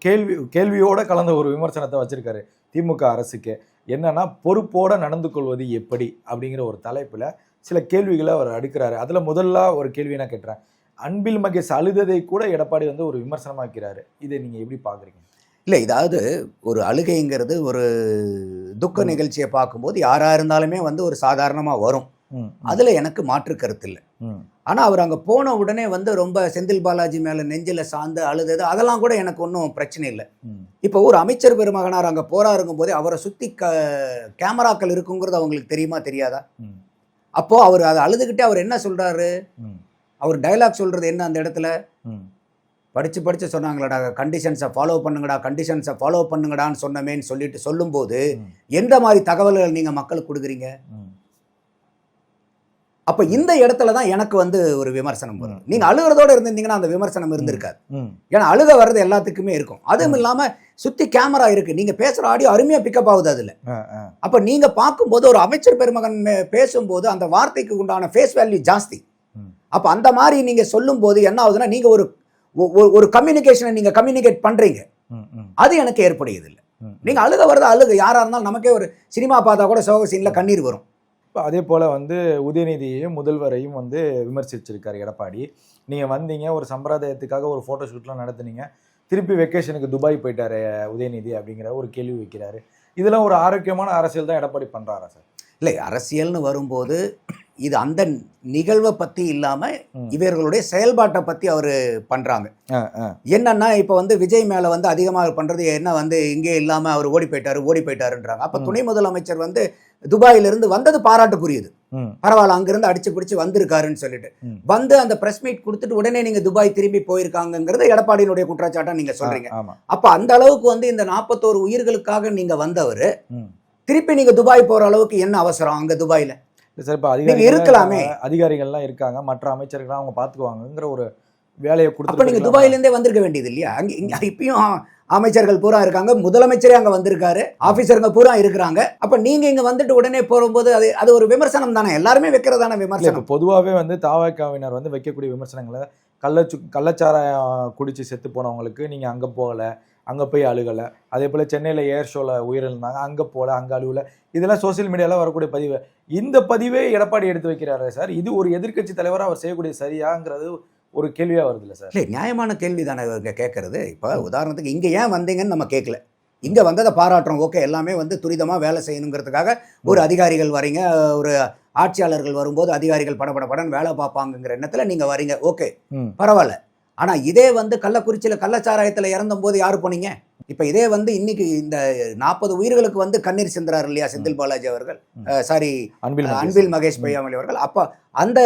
Speaker 3: கேள்வியோட கலந்த ஒரு விமர்சனத்தை வச்சிருக்காரு திமுக அரசுக்கு. என்னன்னா, பொறுப்போட நடந்து கொள்வது எப்படி அப்படிங்கிற ஒரு தலைப்புல சில கேள்விகளை அவர் அடுக்கிறாரு. அதுல முதல்ல ஒரு கேள்வி நான் கேட்டுறேன். அன்பில் மகேஷ் அழுததை கூட எடப்பாடி வந்து ஒரு விமர்சனமாக்கிறாரு. இதை நீங்க எப்படி பாக்குறீங்க?
Speaker 4: இல்லை, இதாவது ஒரு அழுகைங்கிறது ஒரு துக்க நிகழ்ச்சியை பார்க்கும்போது யாரா இருந்தாலுமே வந்து ஒரு சாதாரணமாக வரும். அதுல எனக்கு மாற்று கருத்து இல்லை. ஆனால் அவர் அங்கே போன உடனே வந்து ரொம்ப செந்தில் பாலாஜி மேலே நெஞ்சில் சார்ந்து அழுதது அதெல்லாம் கூட எனக்கு ஒன்றும் பிரச்சனை இல்லை. இப்போ ஒரு அமைச்சர் பெருமகனார் அங்கே போராருங்கும் போதே அவரை சுற்றி கேமராக்கள் இருக்குங்கிறது அவங்களுக்கு தெரியுமா தெரியாதா? அப்போ அவர் அதை அழுதுகிட்டே அவர் என்ன சொல்றாரு, அவர் டைலாக் சொல்றது என்ன அந்த இடத்துல, படிச்சு சொன்னாங்களடா கண்டிஷன்ஸை ஃபாலோ பண்ணுங்கடான்னு சொன்னமேன்னு சொல்லிட்டு சொல்லும்போது எந்த மாதிரி தகவல்கள் நீங்க மக்களுக்கு கொடுக்குறீங்க? அப்ப இந்த இடத்துல தான் எனக்கு வந்து ஒரு விமர்சனம் வரும். நீங்க அழுகிறதோட இருந்திருந்தீங்கன்னா அந்த விமர்சனம் இருந்திருக்காது. ஏன்னா அழுக வர்றது எல்லாத்துக்குமே இருக்கும். அதுவும் இல்லாம சுத்தி கேமரா இருக்கு, நீங்க பேசுற ஆடியோ அருமையா பிக்கப் ஆகுது அதுல. அப்ப நீங்க பார்க்கும்போது ஒரு அமைச்சர் பெருமகன் பேசும்போது அந்த வார்த்தைக்கு உண்டான ஃபேஸ் வேல்யூ ஜாஸ்தி. அப்ப அந்த மாதிரி நீங்க சொல்லும் போது என்ன ஆகுதுன்னா, நீங்க ஒரு கம்யூனிகேஷனை நீங்க கம்யூனிகேட் பண்றீங்க, அது எனக்கு ஏற்படுகிறது இல்லை. நீங்க அழுக வருது அழுக, யாரா இருந்தாலும் நமக்கே ஒரு சினிமா பார்த்தா கூட சோக சீன்ல கண்ணீர் வரும்.
Speaker 3: அதே போல வந்து உதயநிதியையும் முதல்வரையும் வந்து விமர்சிச்சிருக்காரு எடப்பாடி. நீங்க வந்தீங்க, ஒரு சம்பிரதாயத்துக்காக ஒரு போட்டோ ஷூட்லாம் நடத்துனீங்க, திருப்பி வெக்கேஷனுக்கு துபாய் போயிட்டாரு உதயநிதி அப்படிங்கிற ஒரு கேள்வி வைக்கிறாரு. இதெல்லாம் ஒரு ஆரோக்கியமான அரசியல் தான் எடப்பாடி பண்றாரா சார்?
Speaker 4: இல்லை, அரசியல்னு வரும்போது இது அந்த நிகழ்வை பத்தி இல்லாம இவர்களுடைய செயல்பாட்டை பத்தி அவரு பண்றாங்க. என்னன்னா, இப்ப வந்து விஜய் மேல வந்து அதிகமாக பண்றது என்ன, வந்து இங்கே இல்லாம அவர் ஓடி போயிட்டாருன்றாங்க. அப்ப துணை முதலமைச்சர் வந்து துபாயில இருந்து வந்தது பாராட்டுக்குரியது. பரவாயில்ல, அங்கிருந்து அடிச்சு பிடிச்சு வந்திருக்காருன்னு சொல்லிட்டு வந்து அந்த பிரஸ் மீட் கொடுத்துட்டு உடனே நீங்க துபாய் திரும்பி போயிருக்காங்கிறது எடப்பாடியினுடைய குற்றச்சாட்டா நீங்க சொல்றீங்க. அப்ப அந்த அளவுக்கு வந்து இந்த 41 உயிர்களுக்காக நீங்க வந்தவர் திருப்பி நீங்க துபாய் போற அளவுக்கு என்ன அவசரம்? அங்க துபாயில
Speaker 3: சார் இப்போ
Speaker 4: இருக்கலாமே,
Speaker 3: அதிகாரிகள்லாம் இருக்காங்க, மற்ற அமைச்சர்கள் அவங்க பாத்துக்குவாங்கங்கிற ஒரு வேலையை கொடுத்து.
Speaker 4: அப்ப நீங்க துபாயில இருந்தே வந்திருக்க வேண்டியது இல்லையா? அங்க இப்பயும் அமைச்சர்கள் பூரா இருக்காங்க, முதலமைச்சரே அங்க வந்திருக்காரு, ஆபீசருங்க பூரா இருக்கிறாங்க. அப்ப நீங்க இங்க வந்துட்டு உடனே போகும்போது அது ஒரு விமர்சனம் தானே, எல்லாருமே வைக்கிறதான விமர்சனம்.
Speaker 3: பொதுவாகவே வந்து தாவகவினர் வந்து வைக்கக்கூடிய விமர்சனங்களை கள்ளச்சாராயம் குடிச்சு செத்து போனவங்களுக்கு நீங்க அங்க போகல, அங்கே போய் அழுகலை, அதே போல் சென்னையில் ஏர் ஷோவில் உயிரிழந்தாங்க, அங்கே போகல, அங்கே அழுகலை, இதெல்லாம் சோசியல் மீடியாவில் வரக்கூடிய பதிவு. இந்த பதிவே எடப்பாடி எடுத்து வைக்கிறாரு சார். இது ஒரு எதிர்க்கட்சி தலைவராக அவர் செய்யக்கூடிய சரியாங்கிறது ஒரு கேள்வியாக வருது இல்லை சார்?
Speaker 4: இல்லை, நியாயமான கேள்வி தானே இவங்க கேட்கறது. இப்போ உதாரணத்துக்கு இங்கே ஏன் வந்தீங்கன்னு நம்ம கேட்கல, இங்கே வந்ததை பாராட்டுறோம், ஓகே, எல்லாமே வந்து துரிதமாக வேலை செய்யணுங்கிறதுக்காக ஒரு அதிகாரிகள் வரீங்க, ஒரு ஆட்சியாளர்கள் வரும்போது அதிகாரிகள் படன்னு வேலை பார்ப்பாங்கிற எண்ணத்தில் நீங்கள் வரீங்க, ஓகே, பரவாயில்ல. ஆனால் இதே வந்து கள்ளக்குறிச்சியில் கள்ளச்சாராயத்தில் இறந்த போது யார் போனீங்க? இப்போ இதே வந்து இன்னைக்கு இந்த 40 உயிர்களுக்கு வந்து கண்ணீர் சிந்துறாரு இல்லையா செந்தில் பாலாஜி அவர்கள், சாரி அன்பில் மகேஷ் பொய்யாமொழி அவர்கள். அப்போ அந்த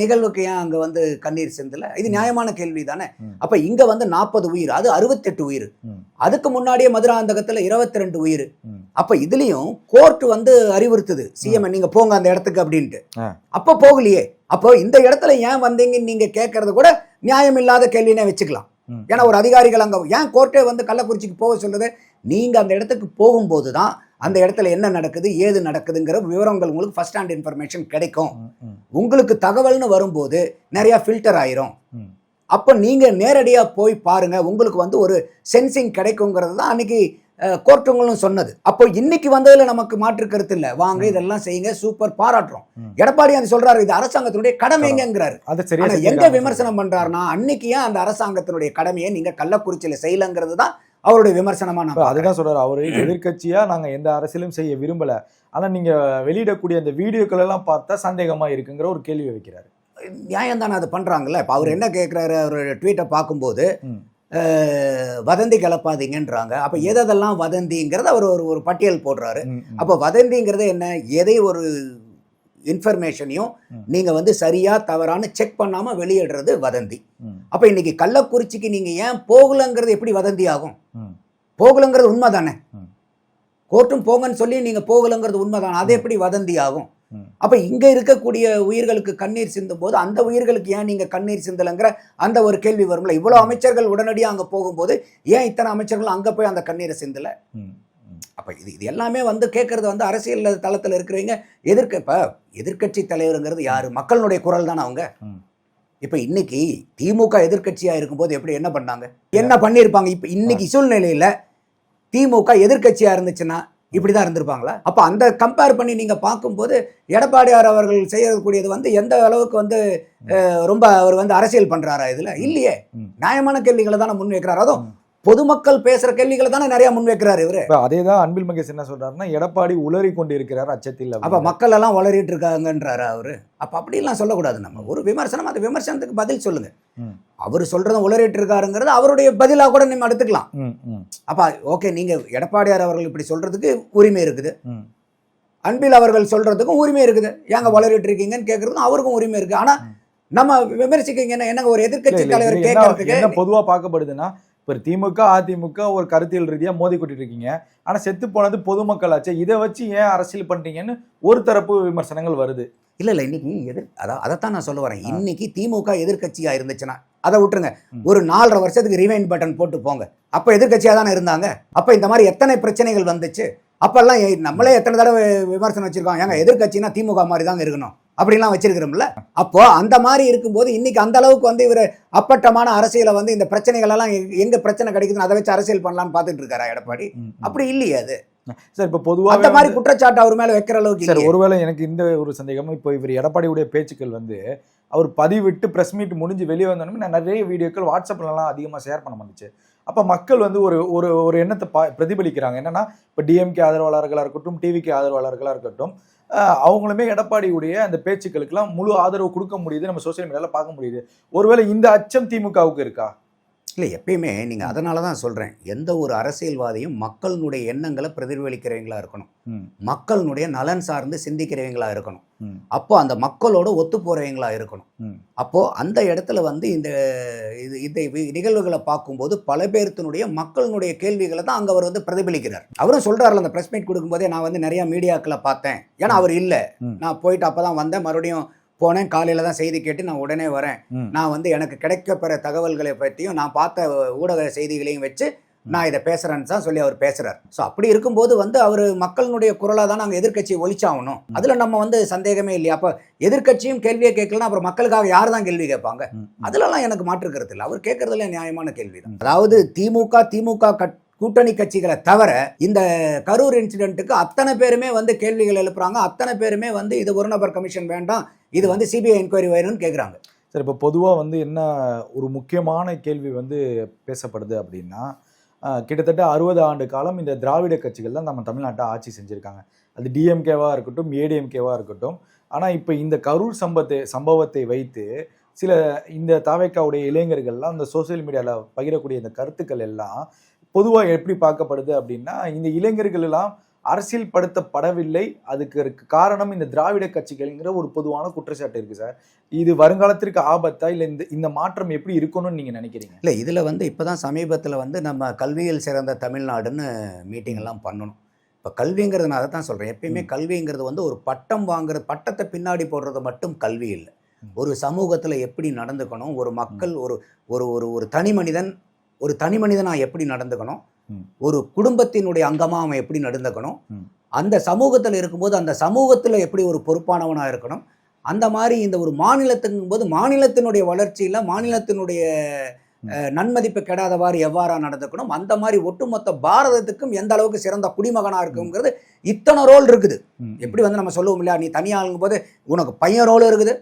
Speaker 4: நிகழ்வுக்கு ஏன் அங்கே வந்து கண்ணீர் சிந்தல? இது நியாயமான கேள்வி தானே. அப்போ இங்கே வந்து 40 உயிர், அது 68 உயிர். அதுக்கு முன்னாடியே மதுராந்தகத்தில் 22 உயிர். அப்போ இதுலேயும் கோர்ட் வந்து அறிவுறுத்துது, சிஎம் நீங்க போங்க அந்த இடத்துக்கு அப்படின்ட்டு. அப்போ போகலையே. அப்போ இந்த இடத்துல ஏன் வந்தீங்கன்னு நீங்க கேட்கறது கூட நியாயம் இல்லாத கேள்வினே வச்சுக்கலாம். ஏன்னா ஒரு அதிகாரிகள் அங்க ஏன் கோர்ட்டே வந்து கள்ளக்குறிச்சிக்கு போக சொல்றது, நீங்க அந்த இடத்துக்கு போகும்போது தான் அந்த இடத்துல என்ன நடக்குது ஏது நடக்குதுங்கிற விவரங்கள் உங்களுக்கு ஃபர்ஸ்ட் ஹேண்ட் இன்ஃபர்மேஷன் கிடைக்கும். உங்களுக்கு தகவல்னு வரும்போது நிறைய ஃபில்டர் ஆயிரும். அப்போ நீங்க நேரடியா போய் பாருங்க, உங்களுக்கு வந்து ஒரு சென்சிங் கிடைக்குங்கிறது தான் அன்னைக்கு கோர்ட்டுங்களும் சொன்னது. அப்போ இன்னைக்கு வந்ததுல நமக்கு மாற்று கருத்து இல்லை, வாங்க இதெல்லாம் செய்யுங்க, சூப்பர், பாராட்டுறோம். எடப்பாடி அது சொல்றாரு, இது அரசாங்கத்தினுடைய கடமைங்கிறாரு. எங்க விமர்சனம் பண்றாருன்னா, அன்னைக்கு ஏன் அந்த அரசாங்கத்தினுடைய கடமையை நீங்க கள்ளக்குறிச்சியில செய்யலங்கிறது தான் அவருடைய விமர்சனமா.
Speaker 3: அதுதான் சொல்றாரு அவரு, எதிர்கட்சியா நாங்க எந்த அரசியலும் செய்ய விரும்பல, ஆனா நீங்க வெளியிடக்கூடிய அந்த வீடியோக்கள் எல்லாம் பார்த்தா சந்தேகமா இருக்குங்கிற ஒரு கேள்வி வைக்கிறாரு.
Speaker 4: நியாயம் தானே அது பண்றாங்கல்ல. இப்ப அவர் என்ன கேட்கிறாரு, அவருடைய ட்வீட்டை பார்க்கும்போது வதந்தி கிளப்பாதீங்கன்றாங்க. அப்ப எதெல்லாம் வதந்திங்கிறத அவர் ஒரு பட்டியல் போடுறாரு. அப்ப வதந்திங்கிறது என்ன, எதை ஒரு இன்ஃபர்மேஷனையும் நீங்க வந்து சரியா தவறான செக் பண்ணாம வெளியிடுறது வதந்தி. அப்ப இன்னைக்கு கள்ளக்குறிச்சிக்கு நீங்க ஏன் போகலங்கிறது எப்படி வதந்தி ஆகும்?
Speaker 3: ம்.
Speaker 4: போகலங்கிறது உண்மை தானே.
Speaker 3: ம்.
Speaker 4: கோர்ட்டும் போங்கன்னு சொல்லி நீங்க போகலங்கிறது உண்மைதானே. அது எப்படி வதந்தி ஆகும்?
Speaker 3: ம்.
Speaker 4: அப்ப இங்க இருக்கக்கூடிய உயிர்களுக்கு கண்ணீர் சிந்தும் போது அந்த உயிர்களுக்கு ஏன் நீங்க கண்ணீர் சிந்தலங்கிற அந்த ஒரு கேள்வி வரும்ல. இவ்வளவு அமைச்சர்கள் உடனடியாக அங்க போகும்போது ஏன் இத்தனை அமைச்சர்கள் அங்க போய் அந்த கண்ணீரை சிந்தல?
Speaker 3: ம்.
Speaker 4: அப்ப இது எல்லாமே கேட்கறது அரசியல் தளத்துல இருக்கிறவங்க. இப்ப எதிர்க்கட்சி தலைவருங்கிறது யாரு? மக்களுடைய குரல் தானே அவங்க.
Speaker 3: ம்.
Speaker 4: இப்ப இன்னைக்கு திமுக எதிர்க்கட்சியா இருக்கும்போது எப்படி என்ன பண்ணாங்க, என்ன பண்ணிருப்பாங்க? இப்ப இன்னைக்கு சூழ்நிலையில திமுக எதிர்க்கட்சியா இருந்துச்சுன்னா இப்படிதான் இருந்திருப்பாங்களா? அப்ப அந்த கம்பேர் பண்ணி நீங்க பார்க்கும்போது எடப்பாடியார் அவர்கள் செய்யக்கூடியது எந்த அளவுக்கு ரொம்ப அவர் அரசியல் பண்றாரா? இதுல இல்லையே. நியாயமான கேள்விகளை தானே முன் வைக்கிறார். அதுவும் பொதுமக்கள் பேசுற கேள்விகளை தானே நிறைய முன் வைக்கிறாரு இவரு.
Speaker 3: அதேதான் அன்பில் மகேஷ் என்ன சொல்றாருன்னா, எடப்பாடி உளறி கொண்டு இருக்கிறார் அச்சத்தில்.
Speaker 4: அப்ப மக்கள் எல்லாம் வளரிட்டு இருக்காங்கன்றாரு அவரு. அப்ப அப்படிலாம் சொல்லக்கூடாது. நம்ம ஒரு விமர்சனம், அந்த விமர்சனத்துக்கு பதில் சொல்லுங்க. அவர் சொல்றதும் உளறிட்டு இருக்காருங்கிறது அவருடைய பதிலா கூட நம்ம எடுத்துக்கலாம். அப்ப ஓகே, நீங்க எடப்பாடியார் அவர்கள் இப்படி சொல்றதுக்கு உரிமை இருக்குது, அன்பில் அவர்கள் சொல்றதுக்கும் உரிமை இருக்குது. ஏங்க வளரிட்டு இருக்கீங்கன்னு கேட்கறதுக்கும் அவருக்கும் உரிமை இருக்கு. ஆனா நம்ம விமர்சிக்க என்ன ஒரு எதிர்க்கட்சி தலைவர் கேட்கறதுக்கு
Speaker 3: என்ன பொதுவா பார்க்கப்படுதுன்னா, இப்போ திமுக அதிமுக ஒரு கருத்தியல் ரீதியா மோதி கொட்டிட்டு இருக்கீங்க. ஆனா செத்து போனது பொதுமக்கள் ஆச்சு, இதை வச்சு ஏன் அரசியல் பண்றீங்கன்னு ஒரு தரப்பு விமர்சனங்கள் வருது.
Speaker 4: இல்ல இன்னைக்கு அதைத்தான் நான் சொல்ல வரேன். இன்னைக்கு திமுக எதிர்க்கட்சியா இருந்துச்சுன்னா அதை விட்டுருங்க, ஒரு 4.5 வருஷத்துக்கு ரிவைண்ட் பட்டன் போட்டு போங்க. அப்ப எதிர்க்கட்சியா தானே இருந்தாங்க. அப்ப இந்த மாதிரி எத்தனை பிரச்சனைகள் வந்துச்சு. அப்பெல்லாம் நம்மளே எத்தனை தடவை விமர்சனம் வச்சிருக்கோம், ஏங்க எதிர்க்கட்சினா திமுக மாதிரி தாங்க இருக்கணும் அப்படிலாம் வச்சிருக்கிறோம்ல. அப்போ அந்த மாதிரி இருக்கும்போது இன்னைக்கு அந்த அளவுக்கு இவர் அப்பட்டமான அரசியலை இந்த பிரச்சனைகள் எல்லாம் எங்க பிரச்சனை கிடைக்குதுன்னு அதை வச்சு அரசியல் பண்ணலாம்னு பார்த்துட்டு இருக்காரா எடப்பாடி? அப்படி இல்லையே அது.
Speaker 3: சார் இப்போ பொதுவாக
Speaker 4: அந்த மாதிரி குற்றச்சாட்டு அவர் மேல வைக்கிற அளவுக்கு
Speaker 3: சார், ஒருவேளை எனக்கு இந்த ஒரு சந்தேகம், இப்போ இவர் எடப்பாடியுடைய பேச்சுக்கள் அவர் பதிவிட்டு பிரஸ் மீட் முடிஞ்சு வெளியே வந்தோடனே நான் நிறைய வீடியோக்கள் வாட்ஸ்அப்லலாம் அதிகமாக ஷேர் பண்ண மாட்டுச்சு. அப்போ மக்கள் ஒரு ஒரு எண்ணத்தை பிரதிபலிக்கிறாங்க. என்னன்னா, இப்போ டிஎம்கே ஆதரவாளர்களாக இருக்கட்டும், டிவிக்கு ஆதரவாளர்களாக இருக்கட்டும், அவங்களுமே எடப்பாடியுடைய அந்த பேச்சுக்களுக்கெல்லாம் முழு ஆதரவு கொடுக்க முடியுது, நம்ம சோசியல் மீடியாவில் பார்க்க முடியுது. ஒருவேளை இந்த அச்சம் திமுகவுக்கு இருக்கா? இல்லை,
Speaker 4: எப்பயுமே நீங்கள் அதனால தான் சொல்கிறேன், எந்த ஒரு அரசியல்வாதியும் மக்களினுடைய எண்ணங்களை பிரதிபலிக்கிறவங்களா இருக்கணும், மக்களினுடைய நலன் சார்ந்து சிந்திக்கிறவங்களா இருக்கணும், அப்போ அந்த மக்களோட ஒத்து போகிறவங்களா இருக்கணும். அப்போது அந்த இடத்துல இந்த நிகழ்வுகளை பார்க்கும்போது பல பேர்த்தினுடைய மக்களினுடைய கேள்விகளை தான் அங்கே அவர் பிரதிபலிக்கிறார். அவரும் சொல்கிறார்ல, அந்த ப்ரெஸ் மீட் கொடுக்கும்போதே நான் நிறையா மீடியாக்களை பார்த்தேன். ஏன்னா அவர் இல்லை, நான் போயிட்டு அப்போ தான் வந்தேன், மறுபடியும் போனேன், காலையில் தான் செய்தி கேட்டு நான் உடனே வரேன். நான் எனக்கு கிடைக்கப்பெற தகவல்களை பற்றியும் நான் பார்த்த ஊடக செய்திகளையும் வச்சு நான் இதை பேசுகிறேன்னு தான் சொல்லி அவர் பேசுகிறார். ஸோ அப்படி இருக்கும்போது அவர் மக்களினுடைய குரலாக தான் நாங்கள் எதிர்க்கட்சியை ஒழிச்சாகணும். அதில் நம்ம சந்தேகமே இல்லையா? அப்போ எதிர்க்கட்சியும் கேள்வியை கேட்கலன்னா அப்புறம் மக்களுக்காக யார் தான் கேள்வி கேட்பாங்க? அதிலெல்லாம் எனக்கு மாற்றுக்கிறது இல்லை. அவர் கேட்கறதுல நியாயமான கேள்வி தான். அதாவது திமுக கூட்டணி கட்சிகளை தவிர இந்த கரூர் இன்சிடென்ட்டுக்கு அத்தனை பேருமே கேள்விகள் எழுப்புறாங்க. அத்தனை பேருமே இது ஒரு நபர் கமிஷன் வேண்டாம், இது சிபிஐ என்கொயரி வேணும்னு கேட்குறாங்க.
Speaker 3: சார், இப்போ பொதுவாக என்ன ஒரு முக்கியமான கேள்வி பேசப்படுது அப்படின்னா, கிட்டத்தட்ட 60 ஆண்டு காலம் இந்த திராவிட கட்சிகள் தான் நம்ம தமிழ்நாட்டை ஆட்சி செஞ்சுருக்காங்க. அது டிஎம்கேவாக இருக்கட்டும், ஏடிஎம்கேவாக இருக்கட்டும். ஆனால் இப்போ இந்த கரூர் சம்பவத்தை வைத்து சில இந்த தாவேக்காவுடைய இளைஞர்கள்லாம் இந்த சோசியல் மீடியாவில் பகிரக்கூடிய இந்த கருத்துக்கள் எல்லாம் பொதுவாக எப்படி பார்க்கப்படுது அப்படின்னா, இந்த இளைஞர்கள் எல்லாம் அரசியல் படுத்தப்படவில்லை, அதுக்கு காரணம் இந்த திராவிட கட்சிகள்ங்கிற ஒரு பொதுவான குற்றச்சாட்டு இருக்கு சார். இது வருங்காலத்திற்கு ஆபத்தா, இல்லை இந்த மாற்றம் எப்படி இருக்கணும்னு நீங்க நினைக்கிறீங்க?
Speaker 4: இல்லை, இதில் இப்போதான் சமீபத்தில் நம்ம கல்வியில் சிறந்த தமிழ்நாடுன்னு மீட்டிங் எல்லாம் பண்ணணும். இப்போ கல்விங்கிறது நான் அதை தான் சொல்கிறேன், எப்பயுமே கல்விங்கிறது ஒரு பட்டம் வாங்குறது, பட்டத்தை பின்னாடி போடுறது மட்டும் கல்வி இல்லை. ஒரு சமூகத்தில் எப்படி நடந்துக்கணும், ஒரு மக்கள் ஒரு ஒரு தனி மனிதனாக எப்படி நடந்துக்கணும், ஒரு குடும்பத்தினுடைய அங்கமாக அவன் எப்படி நடந்துக்கணும், அந்த சமூகத்தில் இருக்கும்போது அந்த சமூகத்தில் எப்படி ஒரு பொறுப்பானவனாக இருக்கணும், அந்த மாதிரி இந்த ஒரு மாநிலத்துக்கும் போது மாநிலத்தினுடைய வளர்ச்சியில் மாநிலத்தினுடைய நன்மதிப்பு கெடாதவாறு எவ்வாறா நடந்துக்கணும், அந்த மாதிரி ஒட்டுமொத்த பாரதத்துக்கும் எந்த அளவுக்கு சிறந்த குடிமகனாக இருக்குங்கிறது இத்தனை ரோல் இருக்குது. எப்படி நம்ம சொல்லுவோம் இல்லையா, நீ தனியாளுங்கும் போது உனக்கு பையன் ரோலும் இருக்குது,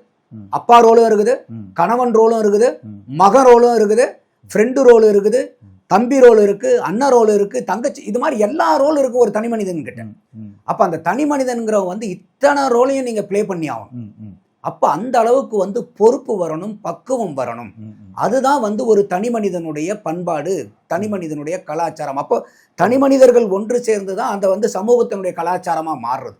Speaker 4: அப்பா ரோலும் இருக்குது, கணவன் ரோலும் இருக்குது, மகன் ரோலும் இருக்குது, ஃப்ரெண்டு ரோல் இருக்குது, தம்பி ரோல் இருக்கு, அண்ணன் ரோல் இருக்கு, தங்கச்சி, இது மாதிரி எல்லா ரோலும் இருக்கு ஒரு தனி மனிதன் கிட்ட. அப்ப அந்த தனி மனிதன்கிறவன் இத்தனை ரோலையும் நீங்க பிளே பண்ணி ஆகணும். அப்ப அந்த அளவுக்கு பொறுப்பு வரணும், பக்குவம் வரணும். அதுதான் ஒரு தனி மனிதனுடைய பண்பாடு, தனி மனிதனுடைய கலாச்சாரம். அப்போ தனி மனிதர்கள் ஒன்று சேர்ந்துதான் அந்த சமூகத்தினுடைய கலாச்சாரமா மாறுறது.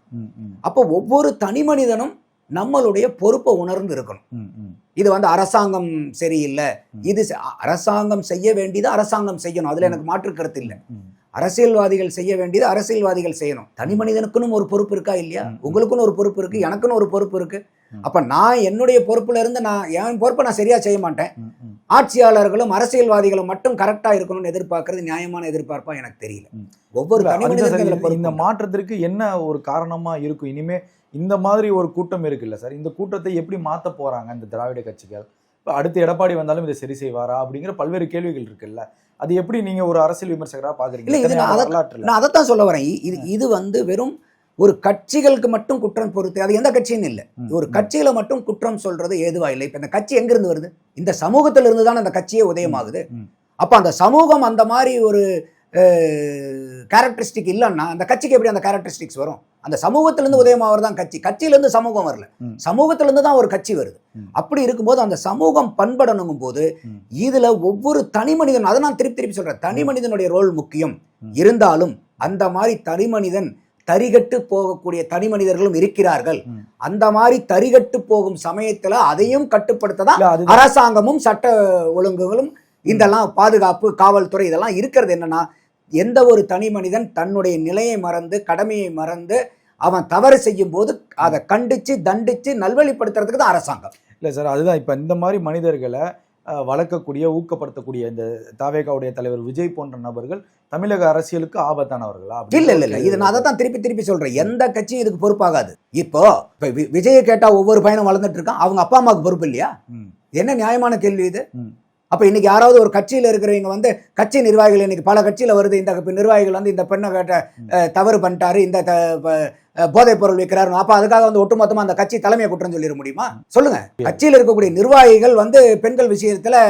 Speaker 4: அப்போ ஒவ்வொரு தனி மனிதனும் நம்மளுடைய பொறுப்பை உணர்ந்து இருக்கணும்.
Speaker 3: ம், ம்.
Speaker 4: இது வந்து அரசாங்கம் சரியில்லை, இது அரசாங்கம் செய்ய வேண்டியது அரசாங்கம் செய்யணும், அதுல எனக்கு மாற்று கருத்து இல்லை.
Speaker 3: ம்.
Speaker 4: அரசியல்வாதிகள் செய்ய வேண்டியது அரசியல்வாதிகள் செய்யணும். தனி மனிதனுக்குன்னு ஒரு பொறுப்பு இருக்கா இல்லையா? உங்களுக்குன்னு ஒரு பொறுப்பு இருக்கு, எனக்குன்னு ஒரு பொறுப்பு இருக்கு. அப்ப நான் என்னுடைய பொறுப்புல இருந்து நான் என் பொறுப்பை நான் சரியா செய்ய மாட்டேன். ஆட்சியாளர்களும் அரசியல்வாதிகளும் மட்டும் கரெக்டா இருக்கணும்னு எதிர்பார்க்கறது நியாயமான எதிர்பார்ப்பா எனக்கு தெரியல. ஒவ்வொரு தனி மனிதனுக்கும்
Speaker 3: இந்த மாற்றத்திற்கு என்ன ஒரு காரணமா இருக்கும்? இனிமே இந்த மாதிரி ஒரு கூட்டம் இருக்குல்ல சார், இந்த கூட்டத்தை எப்படி மாத்த போறாங்க இந்த திராவிட கட்சிகள்? இப்போ அடுத்து எடப்பாடி வந்தாலும் இதை சரி செய்வாரா அப்படிங்கிற பல்வேறு கேள்விகள் இருக்குல்ல, அது எப்படி நீங்க ஒரு அரசியல் விமர்சகரா பாக்குறீங்க?
Speaker 4: நான் அதைத்தான் சொல்ல வரேன். இது வந்து வெறும் ஒரு கட்சிகளுக்கு மட்டும் குற்றம் பொறுத்து, அது எந்த கட்சியும் இல்லை, ஒரு கட்சியில மட்டும் குற்றம் சொல்றது ஏதுவா இல்லை. இப்ப இந்த கட்சி எங்க இருந்து வருது? இந்த சமூகத்துல இருந்து தான் அந்த கட்சியே உதயமாகுது. அப்ப அந்த சமூகம் அந்த மாதிரி ஒரு கேரக்டரிஸ்டிக் இல்லைன்னா அந்த கட்சிக்கு எப்படி அந்த கேரக்டரிஸ்டிக்ஸ் வரும்? அந்த சமூகத்திலிருந்து உதயமாவது தான் கட்சி, கட்சியிலிருந்து சமூகம் வரல, சமூகத்திலிருந்து தான் ஒரு கட்சி வருது. அப்படி இருக்கும்போது அந்த சமூகம் பண்படணுங்கும் போது இதுல ஒவ்வொரு தனி மனிதன், அதை நான் திருப்பி சொல்றேன், தனி மனிதனுடைய ரோல் முக்கியம். இருந்தாலும் அந்த மாதிரி தனி மனிதன் தரிகட்டு போகக்கூடிய தனி மனிதர்களும் இருக்கிறார்கள். அந்த மாதிரி தரிகட்டு போகும் சமயத்துல அதையும் கட்டுப்படுத்ததான் அரசாங்கமும் சட்ட ஒழுங்குகளும் இதெல்லாம் பாதுகாப்பு காவல்துறை இதெல்லாம் இருக்கிறது. என்னன்னா எந்த ஒரு தனி மனிதன் தன்னுடைய நிலையை மறந்து கடமையை மறந்து அவன் தவறு செய்யும் போது அதை கண்டிச்சு தண்டிச்சு நல்வழிப்படுத்துறதுக்கு தான் அரசாங்கம்.
Speaker 3: இல்லை சார், அதுதான் இப்போ இந்த மாதிரி மனிதர்களை வளர்க்கக்கூடிய ஊக்கப்படுத்தக்கூடிய இந்த தாவேகாவுடைய தலைவர் விஜய் போன்ற நபர்கள் தமிழக அரசியலுக்கு ஆபத்தானவர்களா?
Speaker 4: இல்ல இது நான் அதை தான் திருப்பி சொல்றேன். எந்த கட்சியும் இதுக்கு பொறுப்பாகாது. இப்போ விஜயை கேட்டா ஒவ்வொரு பையனும் வளர்ந்துட்டு இருக்கான், அவங்க அப்பா அம்மாவுக்கு பொறுப்பு இல்லையா? என்ன நியாயமான கேள்வி இது? அப்ப இன்னைக்கு யாராவது ஒரு கட்சியில இருக்கிறவங்க வந்து கட்சி நிர்வாகிகள், இன்னைக்கு பல கட்சியில வருது, இந்த நிர்வாகிகள் வந்து இந்த பெண்ணை கேட்ட தவறு பண்ணிட்டாரு, இந்த போதைப் பொருள் விற்கிறாரு, அப்ப அதுக்காக வந்து ஒட்டுமொத்தமா அந்த கட்சி தலைமையை குற்றம் சொல்லிட முடியுமா? சொல்லுங்க. கட்சியில் இருக்கக்கூடிய நிர்வாகிகள் வந்து பெண்கள் விஷயத்துல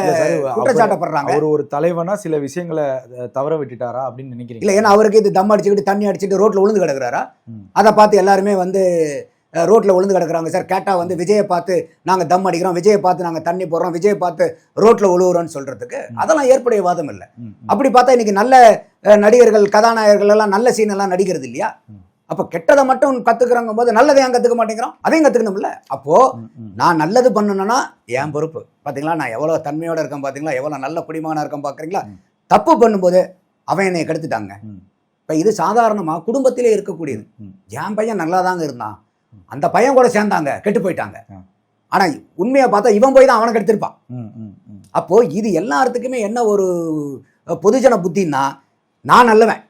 Speaker 4: குற்றச்சாட்டப்படுறாங்க.
Speaker 3: ஒரு தலைவனா சில விஷயங்களை தவற விட்டுட்டாரா அப்படின்னு நினைக்கிறீங்க?
Speaker 4: இல்ல, ஏன்னா அவருக்கு இது தம் அடிச்சுக்கிட்டு தண்ணி அடிச்சுட்டு ரோட்ல விழுந்து கிடக்குறாரா? அதை பார்த்து எல்லாருமே வந்து ரோட்ல விழுந்து கிடக்குறாங்க சார். கேட்டா வந்து விஜயை பார்த்து நாங்க தம் அடிக்கிறோம், விஜயை பார்த்து நாங்க தண்ணி போடுறோம், விஜயை பார்த்து ரோட்ல விழுவுறோம்னு சொல்றதுக்கு அதெல்லாம் ஏற்புடைய வாதம் இல்லை. அப்படி பார்த்தா இன்னைக்கு நல்ல நடிகர்கள் கதாநாயகர்கள் எல்லாம் நல்ல சீன் எல்லாம் நடிக்கிறது இல்லையா? அப்ப கெட்டதை மட்டும் கத்துக்கிறவங்க போது நல்லதை ஏன் கத்துக்க மாட்டேங்கிறோம்? அதையும் கத்துக்கணும்ல. அப்போ நான் நல்லது பண்ணணும்னா என் பொறுப்பு. பாத்தீங்களா நான் எவ்வளவு தன்மையோட இருக்கேன், பாத்தீங்களா எவ்வளவு நல்ல குடிமகனா இருக்கேன் பாக்குறீங்களா? தப்பு பண்ணும்போது அவன் என்னை கெடுத்துட்டாங்க. இப்ப இது சாதாரணமா குடும்பத்திலே இருக்கக்கூடியது. என் பையன் நல்லாதாங்க இருந்தான், அந்த பையன் கூட சேர்ந்தாங்க கெட்டு போயிட்டாங்க, ஆனா உண்மையை பார்த்தா இவன் போய் தான் அவனை கெடுத்திருப்பான். அப்போ இது எல்லாத்துக்குமே என்ன ஒரு பொதுஜன புத்தின்னா, நான் நல்லவன்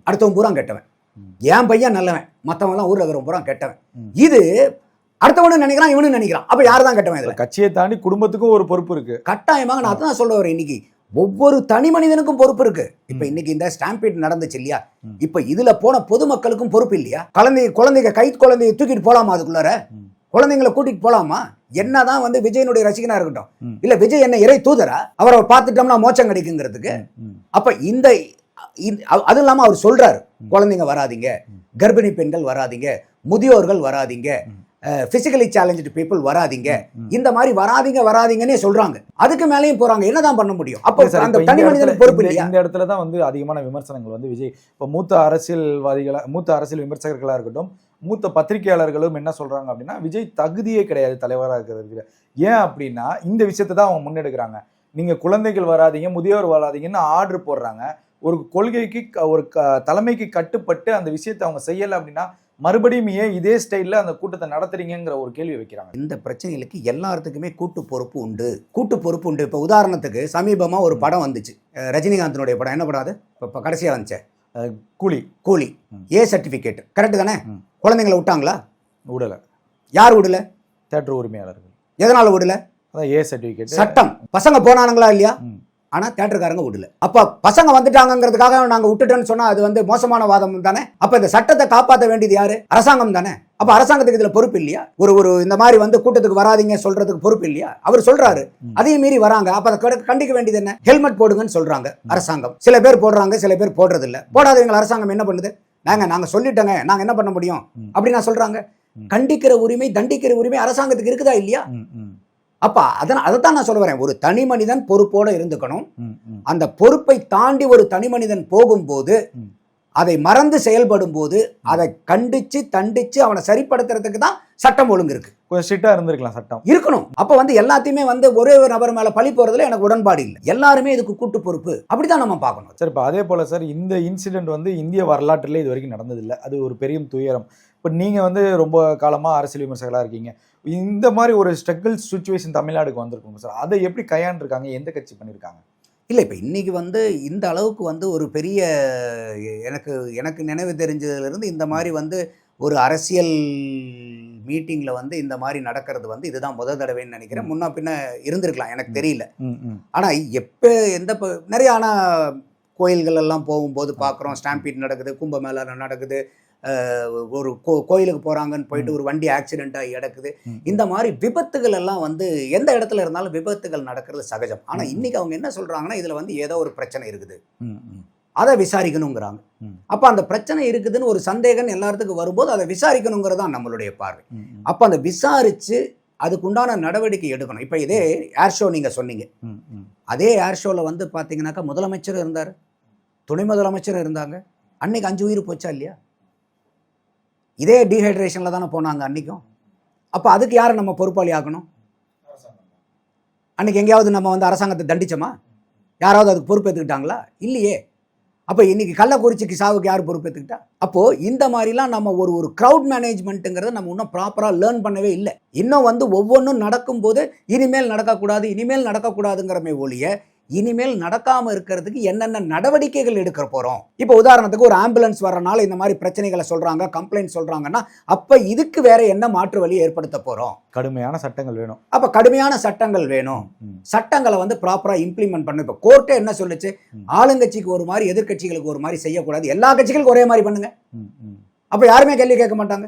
Speaker 4: அடுத்தவன் பூரா கெட்டவன், என் பையன் நல்லவன் மற்றவன் எல்லாம் ஊர்ல இருக்கிறவன் பூரா கெட்டவன். இது அடுத்தவனு நினைக்கிறான், இவனு நினைக்கிறான். அப்ப யார் தான் கெட்டவன்? இதுல
Speaker 3: கட்சியை தாண்டி குடும்பத்துக்கும் ஒரு பொறுப்பு இருக்கு
Speaker 4: கட்டாயமாக. நான் அதான் சொல்ல வரேன், இன்னைக்கு ஒவ்வொரு தனி மனிதனுக்கும் பொறுப்பு இருக்கு. இப்ப இன்னைக்கு இந்த ஸ்டாம்பீட் நடந்துச்சு இல்லையா? இப்ப இதுல போன பொதுமக்களுக்கும் பொறுப்பு இல்லையா? குழந்தைங்க கை குழந்தைய தூக்கிட்டு போலாமா? அதுக்குள்ளார குழந்தைங்களை கூட்டிட்டு போலாமா? என்னதான் வந்து விஜயனுடைய ரசிகனா இருக்கட்டும், இல்ல விஜய் என்ன இறை தூதரா? அவரை பார்த்துட்டோம்னா மோட்சம் கிடைக்குங்கிறதுக்கு. அப்ப இந்த அது இல்லாம அவர் சொல்றாரு, குழந்தைங்க வராதிங்க, கர்ப்பிணி பெண்கள் வராதிங்க, முதியோர்கள் வராதிங்க, பிசிக்கலி சேலஞ்சு பீப்புள் வராதிங்க, இந்த மாதிரி வராதிங்கன்னே சொல்றாங்க. அதுக்கு மேலேயும் போறாங்க. என்னதான் பண்ண முடியும்? அப்போ அந்த தனி மனிதனுக்கு பொறுப்பு இல்லையா?
Speaker 3: இந்த இடத்துல தான் வந்து அதிகமான விமர்சனங்கள் வந்து விஜய் இப்போ மூத்த அரசியல் விமர்சகர்களா இருக்கட்டும், மூத்த பத்திரிகையாளர்களும் என்ன சொல்றாங்க அப்படின்னா, விஜய் தகுதியே கிடையாது தலைவராக இருக்கிறதுக்கு. ஏன் அப்படின்னா இந்த விஷயத்தை தான் அவங்க முன்னெடுக்கிறாங்க. நீங்க குழந்தைகள் வராதீங்க, முதியோர் வராதீங்கன்னு ஆர்டர் போடுறாங்க. ஒரு கொள்கைக்கு ஒரு தலைமைக்கு கட்டுப்பட்டு அந்த விஷயத்தை அவங்க செய்யலை அப்படின்னா மறுபடியும் ஏன் இதே ஸ்டைலில் அந்த கூட்டத்தை நடத்துறீங்கிற ஒரு கேள்வி வைக்கிறாங்க.
Speaker 4: இந்த பிரச்சனைகளுக்கு எல்லாத்துக்குமே கூட்டு பொறுப்பு உண்டு. இப்போ உதாரணத்துக்கு சமீபமாக ஒரு படம் வந்துச்சு, ரஜினிகாந்தனுடைய படம். என்ன படம் அது? இப்போ கடைசியாக வந்துச்சு, கூலி. ஏ சர்டிஃபிகேட் கரெக்டு தானே? குழந்தைங்களை விட்டாங்களா?
Speaker 3: விடலை.
Speaker 4: யார் விடல?
Speaker 3: தியேட்டர் உரிமையாளர்கள்.
Speaker 4: எதனால விடல?
Speaker 3: அதான் ஏ சர்டிஃபிகேட் சட்டம்.
Speaker 4: பசங்க போனானுங்களா இல்லையா? ஆனா தியேட்டருக்காரங்க விடல. அப்ப பசங்க வந்துட்டாங்கிறதுக்காக நாங்க விட்டுட்டோன்னு சொன்னா அது வந்து மோசமான வாதம் தானே? அப்ப இந்த சட்டத்தை காப்பாற்ற வேண்டியது யாரு? அரசாங்கம் தானே. அப்ப அரசாங்கத்துக்கு இதுல பொறுப்பு இல்லையா? ஒரு இந்த மாதிரி வந்து கூட்டத்துக்கு வராதீங்க சொல்றதுக்கு பொறுப்பு இல்லையா? அவர் சொல்றாரு, அதையும் மீறி வராங்க, அப்ப அதை கண்டிக்க வேண்டியது என்ன? ஹெல்மெட் போடுங்கன்னு சொல்றாங்க அரசாங்கம். சில பேர் போடுறாங்க, சில பேர் போடுறது இல்ல. போடாதவங்க அரசாங்கம் என்ன பண்ணுது? நாங்க சொல்லிட்டோங்க, நாங்க என்ன பண்ண முடியும் அப்படின்னு சொல்றாங்க. கண்டிக்கிற உரிமை, தண்டிக்கிற உரிமை அரசாங்கத்துக்கு இருக்குதா இல்லையா? அப்ப அதைத்தான் நான் சொல்ல வரேன். ஒரு தனி மனிதன் பொறுப்போட இருந்துக்கணும். அந்த பொறுப்பை தாண்டி ஒரு தனி மனிதன் போகும்போது, அதை மறந்து செயல்படும் போது, அதை கண்டிச்சு தண்டிச்சு அவனை சரிப்படுத்துறதுக்கு தான் சட்டம் ஒழுங்கு இருக்கு.
Speaker 3: கொஞ்சம் ஸ்ட்ரிக்டா இருந்திருக்கலாம் சட்டம்.
Speaker 4: இருக்கணும். அப்ப வந்து எல்லாத்தையுமே வந்து ஒரே ஒரு நபர் மேல பழி போறதுல எனக்கு உடன்பாடு இல்லை. எல்லாருமே இதுக்கு கூட்டு பொறுப்பு, அப்படிதான் நம்ம பார்க்கணும்.
Speaker 3: சார் இப்போ அதே போல சார் இந்த இன்சிடென்ட் வந்து இந்திய வரலாற்றிலே இது வரைக்கும் நடந்ததில்லை. அது ஒரு பெரிய துயரம். இப்போ நீங்க வந்து ரொம்ப காலமா அரசியல் விமர்சகர்களா இருக்கீங்க. இந்த மாதிரி ஒரு ஸ்ட்ரகிள் சுச்சுவேஷன் தமிழ்நாடுக்கு வந்திருக்குங்க சார். அதை எப்படி கையாண்டிருக்காங்க, எந்த கட்சி பண்ணியிருக்காங்க?
Speaker 4: இல்லை, இப்போ இன்றைக்கி வந்து இந்த அளவுக்கு வந்து ஒரு பெரிய எனக்கு நினைவு தெரிஞ்சதுலேருந்து இந்த மாதிரி வந்து ஒரு அரசியல் மீட்டிங்கில் வந்து இந்த மாதிரி நடக்கிறது வந்து இதுதான் முதல் தடவைன்னு நினைக்கிறேன். முன்ன பின்ன இருந்திருக்கலாம், எனக்கு தெரியல. ஆனால் எப்போ நிறைய ஆனால் கோயில்கள் எல்லாம் போகும்போது பார்க்குறோம், ஸ்டாம்பீட் நடக்குது, கும்பமேளா நடக்குது, ஒரு கோயிலுக்கு போகிறாங்கன்னு போயிட்டு ஒரு வண்டி ஆக்சிடென்ட் ஆகி நடக்குது. இந்த மாதிரி விபத்துகள் எல்லாம் வந்து எந்த இடத்துல இருந்தாலும் விபத்துகள் நடக்கிறது சகஜம். ஆனால் இன்னைக்கு அவங்க என்ன சொல்கிறாங்கன்னா, இதில் வந்து ஏதோ ஒரு பிரச்சனை இருக்குது, அதை விசாரிக்கணுங்கிறாங்க. அப்போ அந்த பிரச்சனை இருக்குதுன்னு ஒரு சந்தேகம் எல்லாத்துக்கும் வரும்போது அதை விசாரிக்கணுங்கிறது தான் நம்மளுடைய பார்வை. அப்போ அந்த விசாரித்து அதுக்குண்டான நடவடிக்கை எடுக்கணும். இப்போ இதே ஏர் ஷோ நீங்கள் சொன்னீங்க, அதே ஏர் ஷோவில் வந்து பார்த்தீங்கன்னாக்கா முதலமைச்சர் இருந்தார், துணை முதலமைச்சர் இருந்தாங்க. அன்னைக்கு 5 உயிர் போச்சா இல்லையா? இதே டீஹைட்ரேஷனில் தானே போனாங்க அன்றைக்கும். அப்போ அதுக்கு யாரை நம்ம பொறுப்பாளி ஆக்கணும்? அன்றைக்கி எங்கேயாவது நம்ம வந்து அரசாங்கத்தை தண்டிச்சோமா? யாராவது அதுக்கு பொறுப்பேற்றுக்கிட்டாங்களா? இல்லையே. அப்போ இன்றைக்கி கள்ளக்குறிச்சிக்கு சாவுக்கு யார் பொறுப்பேற்றுக்கிட்டா? அப்போது இந்த மாதிரிலாம் நம்ம ஒரு க்ரௌட் மேனேஜ்மெண்ட்டுங்கிறத நம்ம இன்னும் ப்ராப்பராக லேர்ன் பண்ணவே இல்லை. இன்னும் வந்து ஒவ்வொன்றும் நடக்கும்போது இனிமேல் நடக்கக்கூடாதுங்கிறமே ஒழிய இனிமேல் நடக்காமல் இருக்கிறதுக்கு என்னென்ன நடவடிக்கைகள் எடுக்க போகிறோம். இப்போ உதாரணத்துக்கு ஒரு ஆம்புலன்ஸ் வரனால இந்த மாதிரி பிரச்சனைகளை சொல்கிறாங்க, கம்ப்ளைண்ட் சொல்கிறாங்கன்னா அப்போ இதுக்கு வேற என்ன மாற்று வழியை ஏற்படுத்த போகிறோம்?
Speaker 3: கடுமையான சட்டங்கள் வேணும்.
Speaker 4: அப்போ கடுமையான சட்டங்கள் வேணும். சட்டங்களை வந்து ப்ராப்பராக இம்ப்ளிமெண்ட் பண்ணணும். இப்போ கோர்ட்டே என்ன சொல்லுச்சு, ஆளுங்கட்சிக்கு ஒரு மாதிரி எதிர்கட்சிகளுக்கு ஒரு மாதிரி செய்யக்கூடாது, எல்லா கட்சிகளுக்கும் ஒரே மாதிரி பண்ணுங்க. அப்போ யாருமே கேள்வி கேட்க மாட்டாங்க.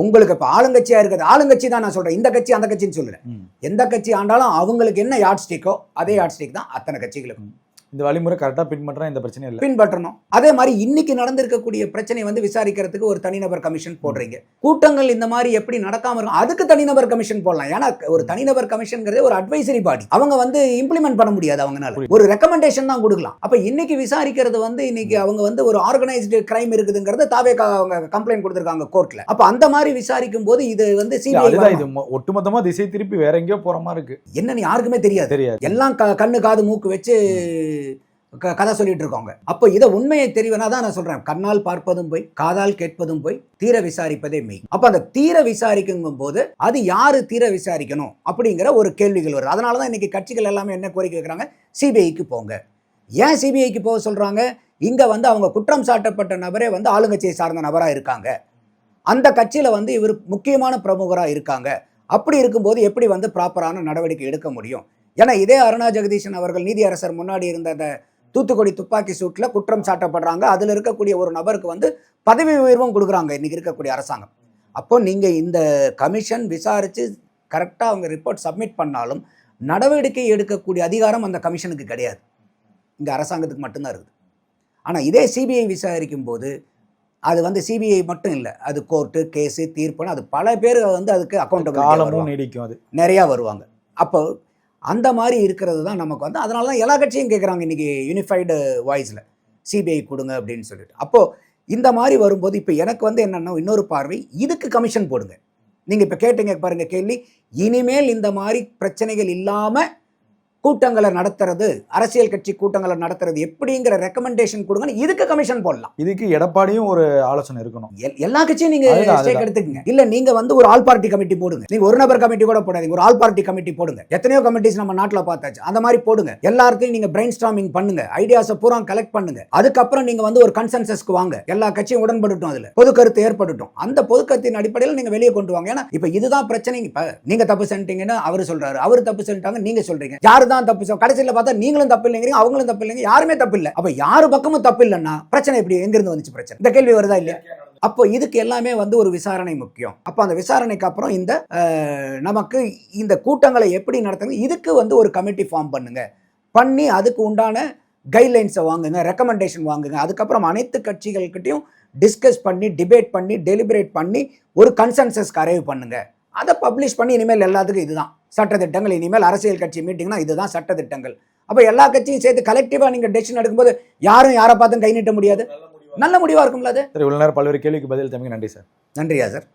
Speaker 4: உங்களுக்கு இப்போ ஆளுங்கட்சியா இருக்குது, ஆளுங்கட்சி தான் நான் சொல்றேன், இந்த கட்சி அந்த கட்சின்னு சொல்லுறேன். எந்த கட்சி ஆண்டாலும் அவங்களுக்கு என்ன யாட் ஸ்டிக்கோ அதே யாட் ஸ்டிக் தான் அத்தனை கட்சிகளுக்கும்.
Speaker 3: இந்த வழிமுறை கரெக்டாக பின்பற்றா இந்த பிரச்சனை இல்லை,
Speaker 4: பின்பற்றணும். அதே மாதிரி இன்னைக்கு நடந்திருக்கக்கூடிய பிரச்சனை வந்து விசாரிக்கிறதுக்கு ஒரு தனிநபர் கமிஷன் போடுறீங்க. கூட்டங்கள் இந்த மாதிரி எப்படி நடக்காம இருக்கும், அதுக்கு தனிநபர் கமிஷன் போடலாம். ஏன்னா ஒரு தனிநபர் கமிஷன்ங்கிறதே ஒரு அட்வைசரி பாடி, அவங்க வந்து இம்ப்ளிமெண்ட் பண்ண முடியாது, அவங்கனால ஒரு ரெக்கமெண்டேஷன் தான் கொடுக்கலாம். அப்ப இன்னைக்கு விசாரிக்கிறது வந்து இன்னைக்கு அவங்க வந்து ஒரு ஆர்கனைஸ்டு கிரைம் இருக்குதுங்கிறத தாவே அவங்க கம்ப்ளைண்ட் கொடுத்திருக்காங்க கோர்ட்ல. அப்ப அந்த மாதிரி விசாரிக்கும் போது இது வந்து
Speaker 3: ஒட்டுமொத்தமா திசை திருப்பி வேற எங்கேயோ போற மாதிரி இருக்கு.
Speaker 4: என்னன்னு யாருக்குமே தெரியாது. எல்லாம் கண்ணு காது மூக்கு வச்சு கதை சொல்லிட்டு இருக்காங்க. அப்போ இதை உண்மையை தெரிவனா தான் நான் சொல்றேன், கண்ணால் பார்ப்பதும் போய் காதால் கேட்பதும் போய் தீர விசாரிப்பதே மெய். அப்ப அந்த தீர விசாரிக்கும் போது அது யாரு தீர விசாரிக்கணும் அப்படிங்கிற ஒரு கேள்விகள் வருது. அதனாலதான் இன்னைக்கு கட்சிகள் எல்லாமே என்ன கோரிக்கை வைக்கிறாங்க, சிபிஐக்கு போங்க. ஏன் சிபிஐக்கு போக சொல்றாங்க? இங்க வந்து அவங்க குற்றம் சாட்டப்பட்ட நபரே வந்து ஆளுங்கட்சியை சார்ந்த நபரா இருக்காங்க, அந்த கட்சியில வந்து இவர் முக்கியமான பிரமுகரா இருக்காங்க. அப்படி இருக்கும்போது எப்படி வந்து ப்ராப்பரான நடவடிக்கை எடுக்க முடியும்? ஏன்னா இதே அருணா ஜெகதீசன் அவர்கள் நீதியரசர் முன்னாடி இருந்த அந்த தூத்துக்குடி துப்பாக்கி சூட்டில் குற்றம் சாட்டப்படுறாங்க. அதில் இருக்கக்கூடிய ஒரு நபருக்கு வந்து பதவி உயர்வும் கொடுக்குறாங்க இன்னைக்கு இருக்கக்கூடிய அரசாங்கம். அப்போ நீங்கள் இந்த கமிஷன் விசாரித்து கரெக்டாக அவங்க ரிப்போர்ட் சப்மிட் பண்ணாலும் நடவடிக்கை எடுக்கக்கூடிய அதிகாரம் அந்த கமிஷனுக்கு கிடையாது, இந்த அரசாங்கத்துக்கு மட்டும்தான் இருக்குது. ஆனால் இதே சிபிஐ விசாரிக்கும் போது அது வந்து சிபிஐ மட்டும் இல்லை, அது கோர்ட்டு கேஸு தீர்ப்புன்னு அது பல பேர் வந்து அதுக்கு அக்கௌண்டபிலிட்டி
Speaker 3: நீடிக்கும், அது நிறையா வருவாங்க.
Speaker 4: அப்போ அந்த மாதிரி இருக்கிறது தான் நமக்கு வந்து, அதனால தான் எல்லா கட்சியும் கேட்குறாங்க இன்றைக்கி யூனிஃபைடு வாய்ஸில் சிபிஐ கொடுங்க அப்படின்னு சொல்லிட்டு. அப்போது இந்த மாதிரி வரும்போது இப்போ எனக்கு வந்து என்னென்னா இன்னொரு பார்வை, இதுக்கு கமிஷன் போடுங்க. நீங்கள் இப்போ கேட்டீங்க பாருங்கள் கேள்வி, இனிமேல் இந்த மாதிரி பிரச்சனைகள் இல்லாமல் கூட்டங்களை நடத்துறது, அரசியல் கட்சி கூட்டங்களை நடத்துறது எப்படிங்கிற ரெக்கமெண்டேஷன் கொடுங்க, இதுக்கு கமிஷன் போடலாம்.
Speaker 3: இதுக்கு எடப்பாடியும் ஒரு ஆலோசனை இருக்கணும்.
Speaker 4: எல்லா கட்சியும் நீங்க ஸ்டேக் எடுத்துக்கங்க. இல்ல நீங்க வந்து ஒரு ஆல் பார்ட்டி கமிட்டி போடுங்க. நீங்க ஒரு நபர் கமிட்டி கூட போடாதீங்க, ஒரு ஆல் பார்ட்டி கமிட்டி போடுங்க. எத்தனையோ கமிட்டிஸ் நம்ம நாட்டில் பார்த்தாச்சு, அந்த மாதிரி போடுங்க. எல்லாத்தையும் நீங்க பிரெயின் ஸ்டார்மிங் பண்ணுங்க, ஐடியாஸை பூரா கலெக்ட் பண்ணுங்க. அதுக்கப்புறம் நீங்க வந்து ஒரு கன்சென்சஸ்க்கு வாங்க, எல்லா கட்சியும் உடன்பட்டுட்டோம், அதுல பொது கருத்து ஏற்பட்டுட்டோம். அந்த பொது கருத்தின் அடிப்படையில் நீங்க வெளியே கொண்டு வாங்க. ஏன்னா இப்ப இதுதான் பிரச்சனை. இப்ப நீங்க தப்பு செஞ்சிட்டீங்கன்னு அவர் சொல்றாரு, அவர் தப்பு செஞ்சிட்டாங்க நீங்க சொல்றீங்க, யாரு தான் தப்பு? கடைசியில் பார்த்தா நீங்களும் தப்பு இல்லைங்கிறீங்க, அவங்களும் தப்பு இல்லைங்க, யாருமே தப்பு இல்லை. அப்ப யாரு பக்கமும் தப்பு இல்லைன்னா பிரச்சனை எப்படி எங்கிருந்து வந்துச்சு பிரச்சனை? இந்த கேள்வி வருதா இல்லையா? அப்போ இதுக்கு எல்லாமே வந்து ஒரு விசாரணை முக்கியம். அப்போ அந்த விசாரணைக்கு அப்புறம் இந்த நமக்கு இந்த கூட்டங்களை எப்படி நடத்துங்க, இதுக்கு வந்து ஒரு கமிட்டி ஃபார்ம் பண்ணுங்க, பண்ணி அதுக்கு உண்டான கைட்லைன்ஸை வாங்குங்க, ரெக்கமெண்டேஷன் வாங்குங்க. அதுக்கப்புறம் அனைத்து கட்சிகள்கிட்டையும் டிஸ்கஸ் பண்ணி, டிபேட் பண்ணி, டெலிபரேட் பண்ணி ஒரு கன்சென்சஸ்க்கு அரைவ் பண்ணுங்க. அதை பப்ளிஷ் பண்ணி இனிமேல் எல்லாத்துக்கும் இதுதான் சட்டத்திட்டங்கள். இனிமேல் அரசியல் கட்சி மீட்டிங்னா இதுதான் சட்டத்திட்டங்கள். அப்போ எல்லா கட்சியும் சேர்த்து கலெக்டிவா நீங்க டெசிஷன் எடுக்கும்போது யாரும் யாரை பார்த்தும் கை நீட்ட முடியாது, நல்ல முடிவா இருக்கும்ல அது.
Speaker 3: இவ்வளவு நேரம் பல்வேறு கேள்விக்கு பதில் தமிழ். நன்றி சார்.
Speaker 4: நன்றியா சார்.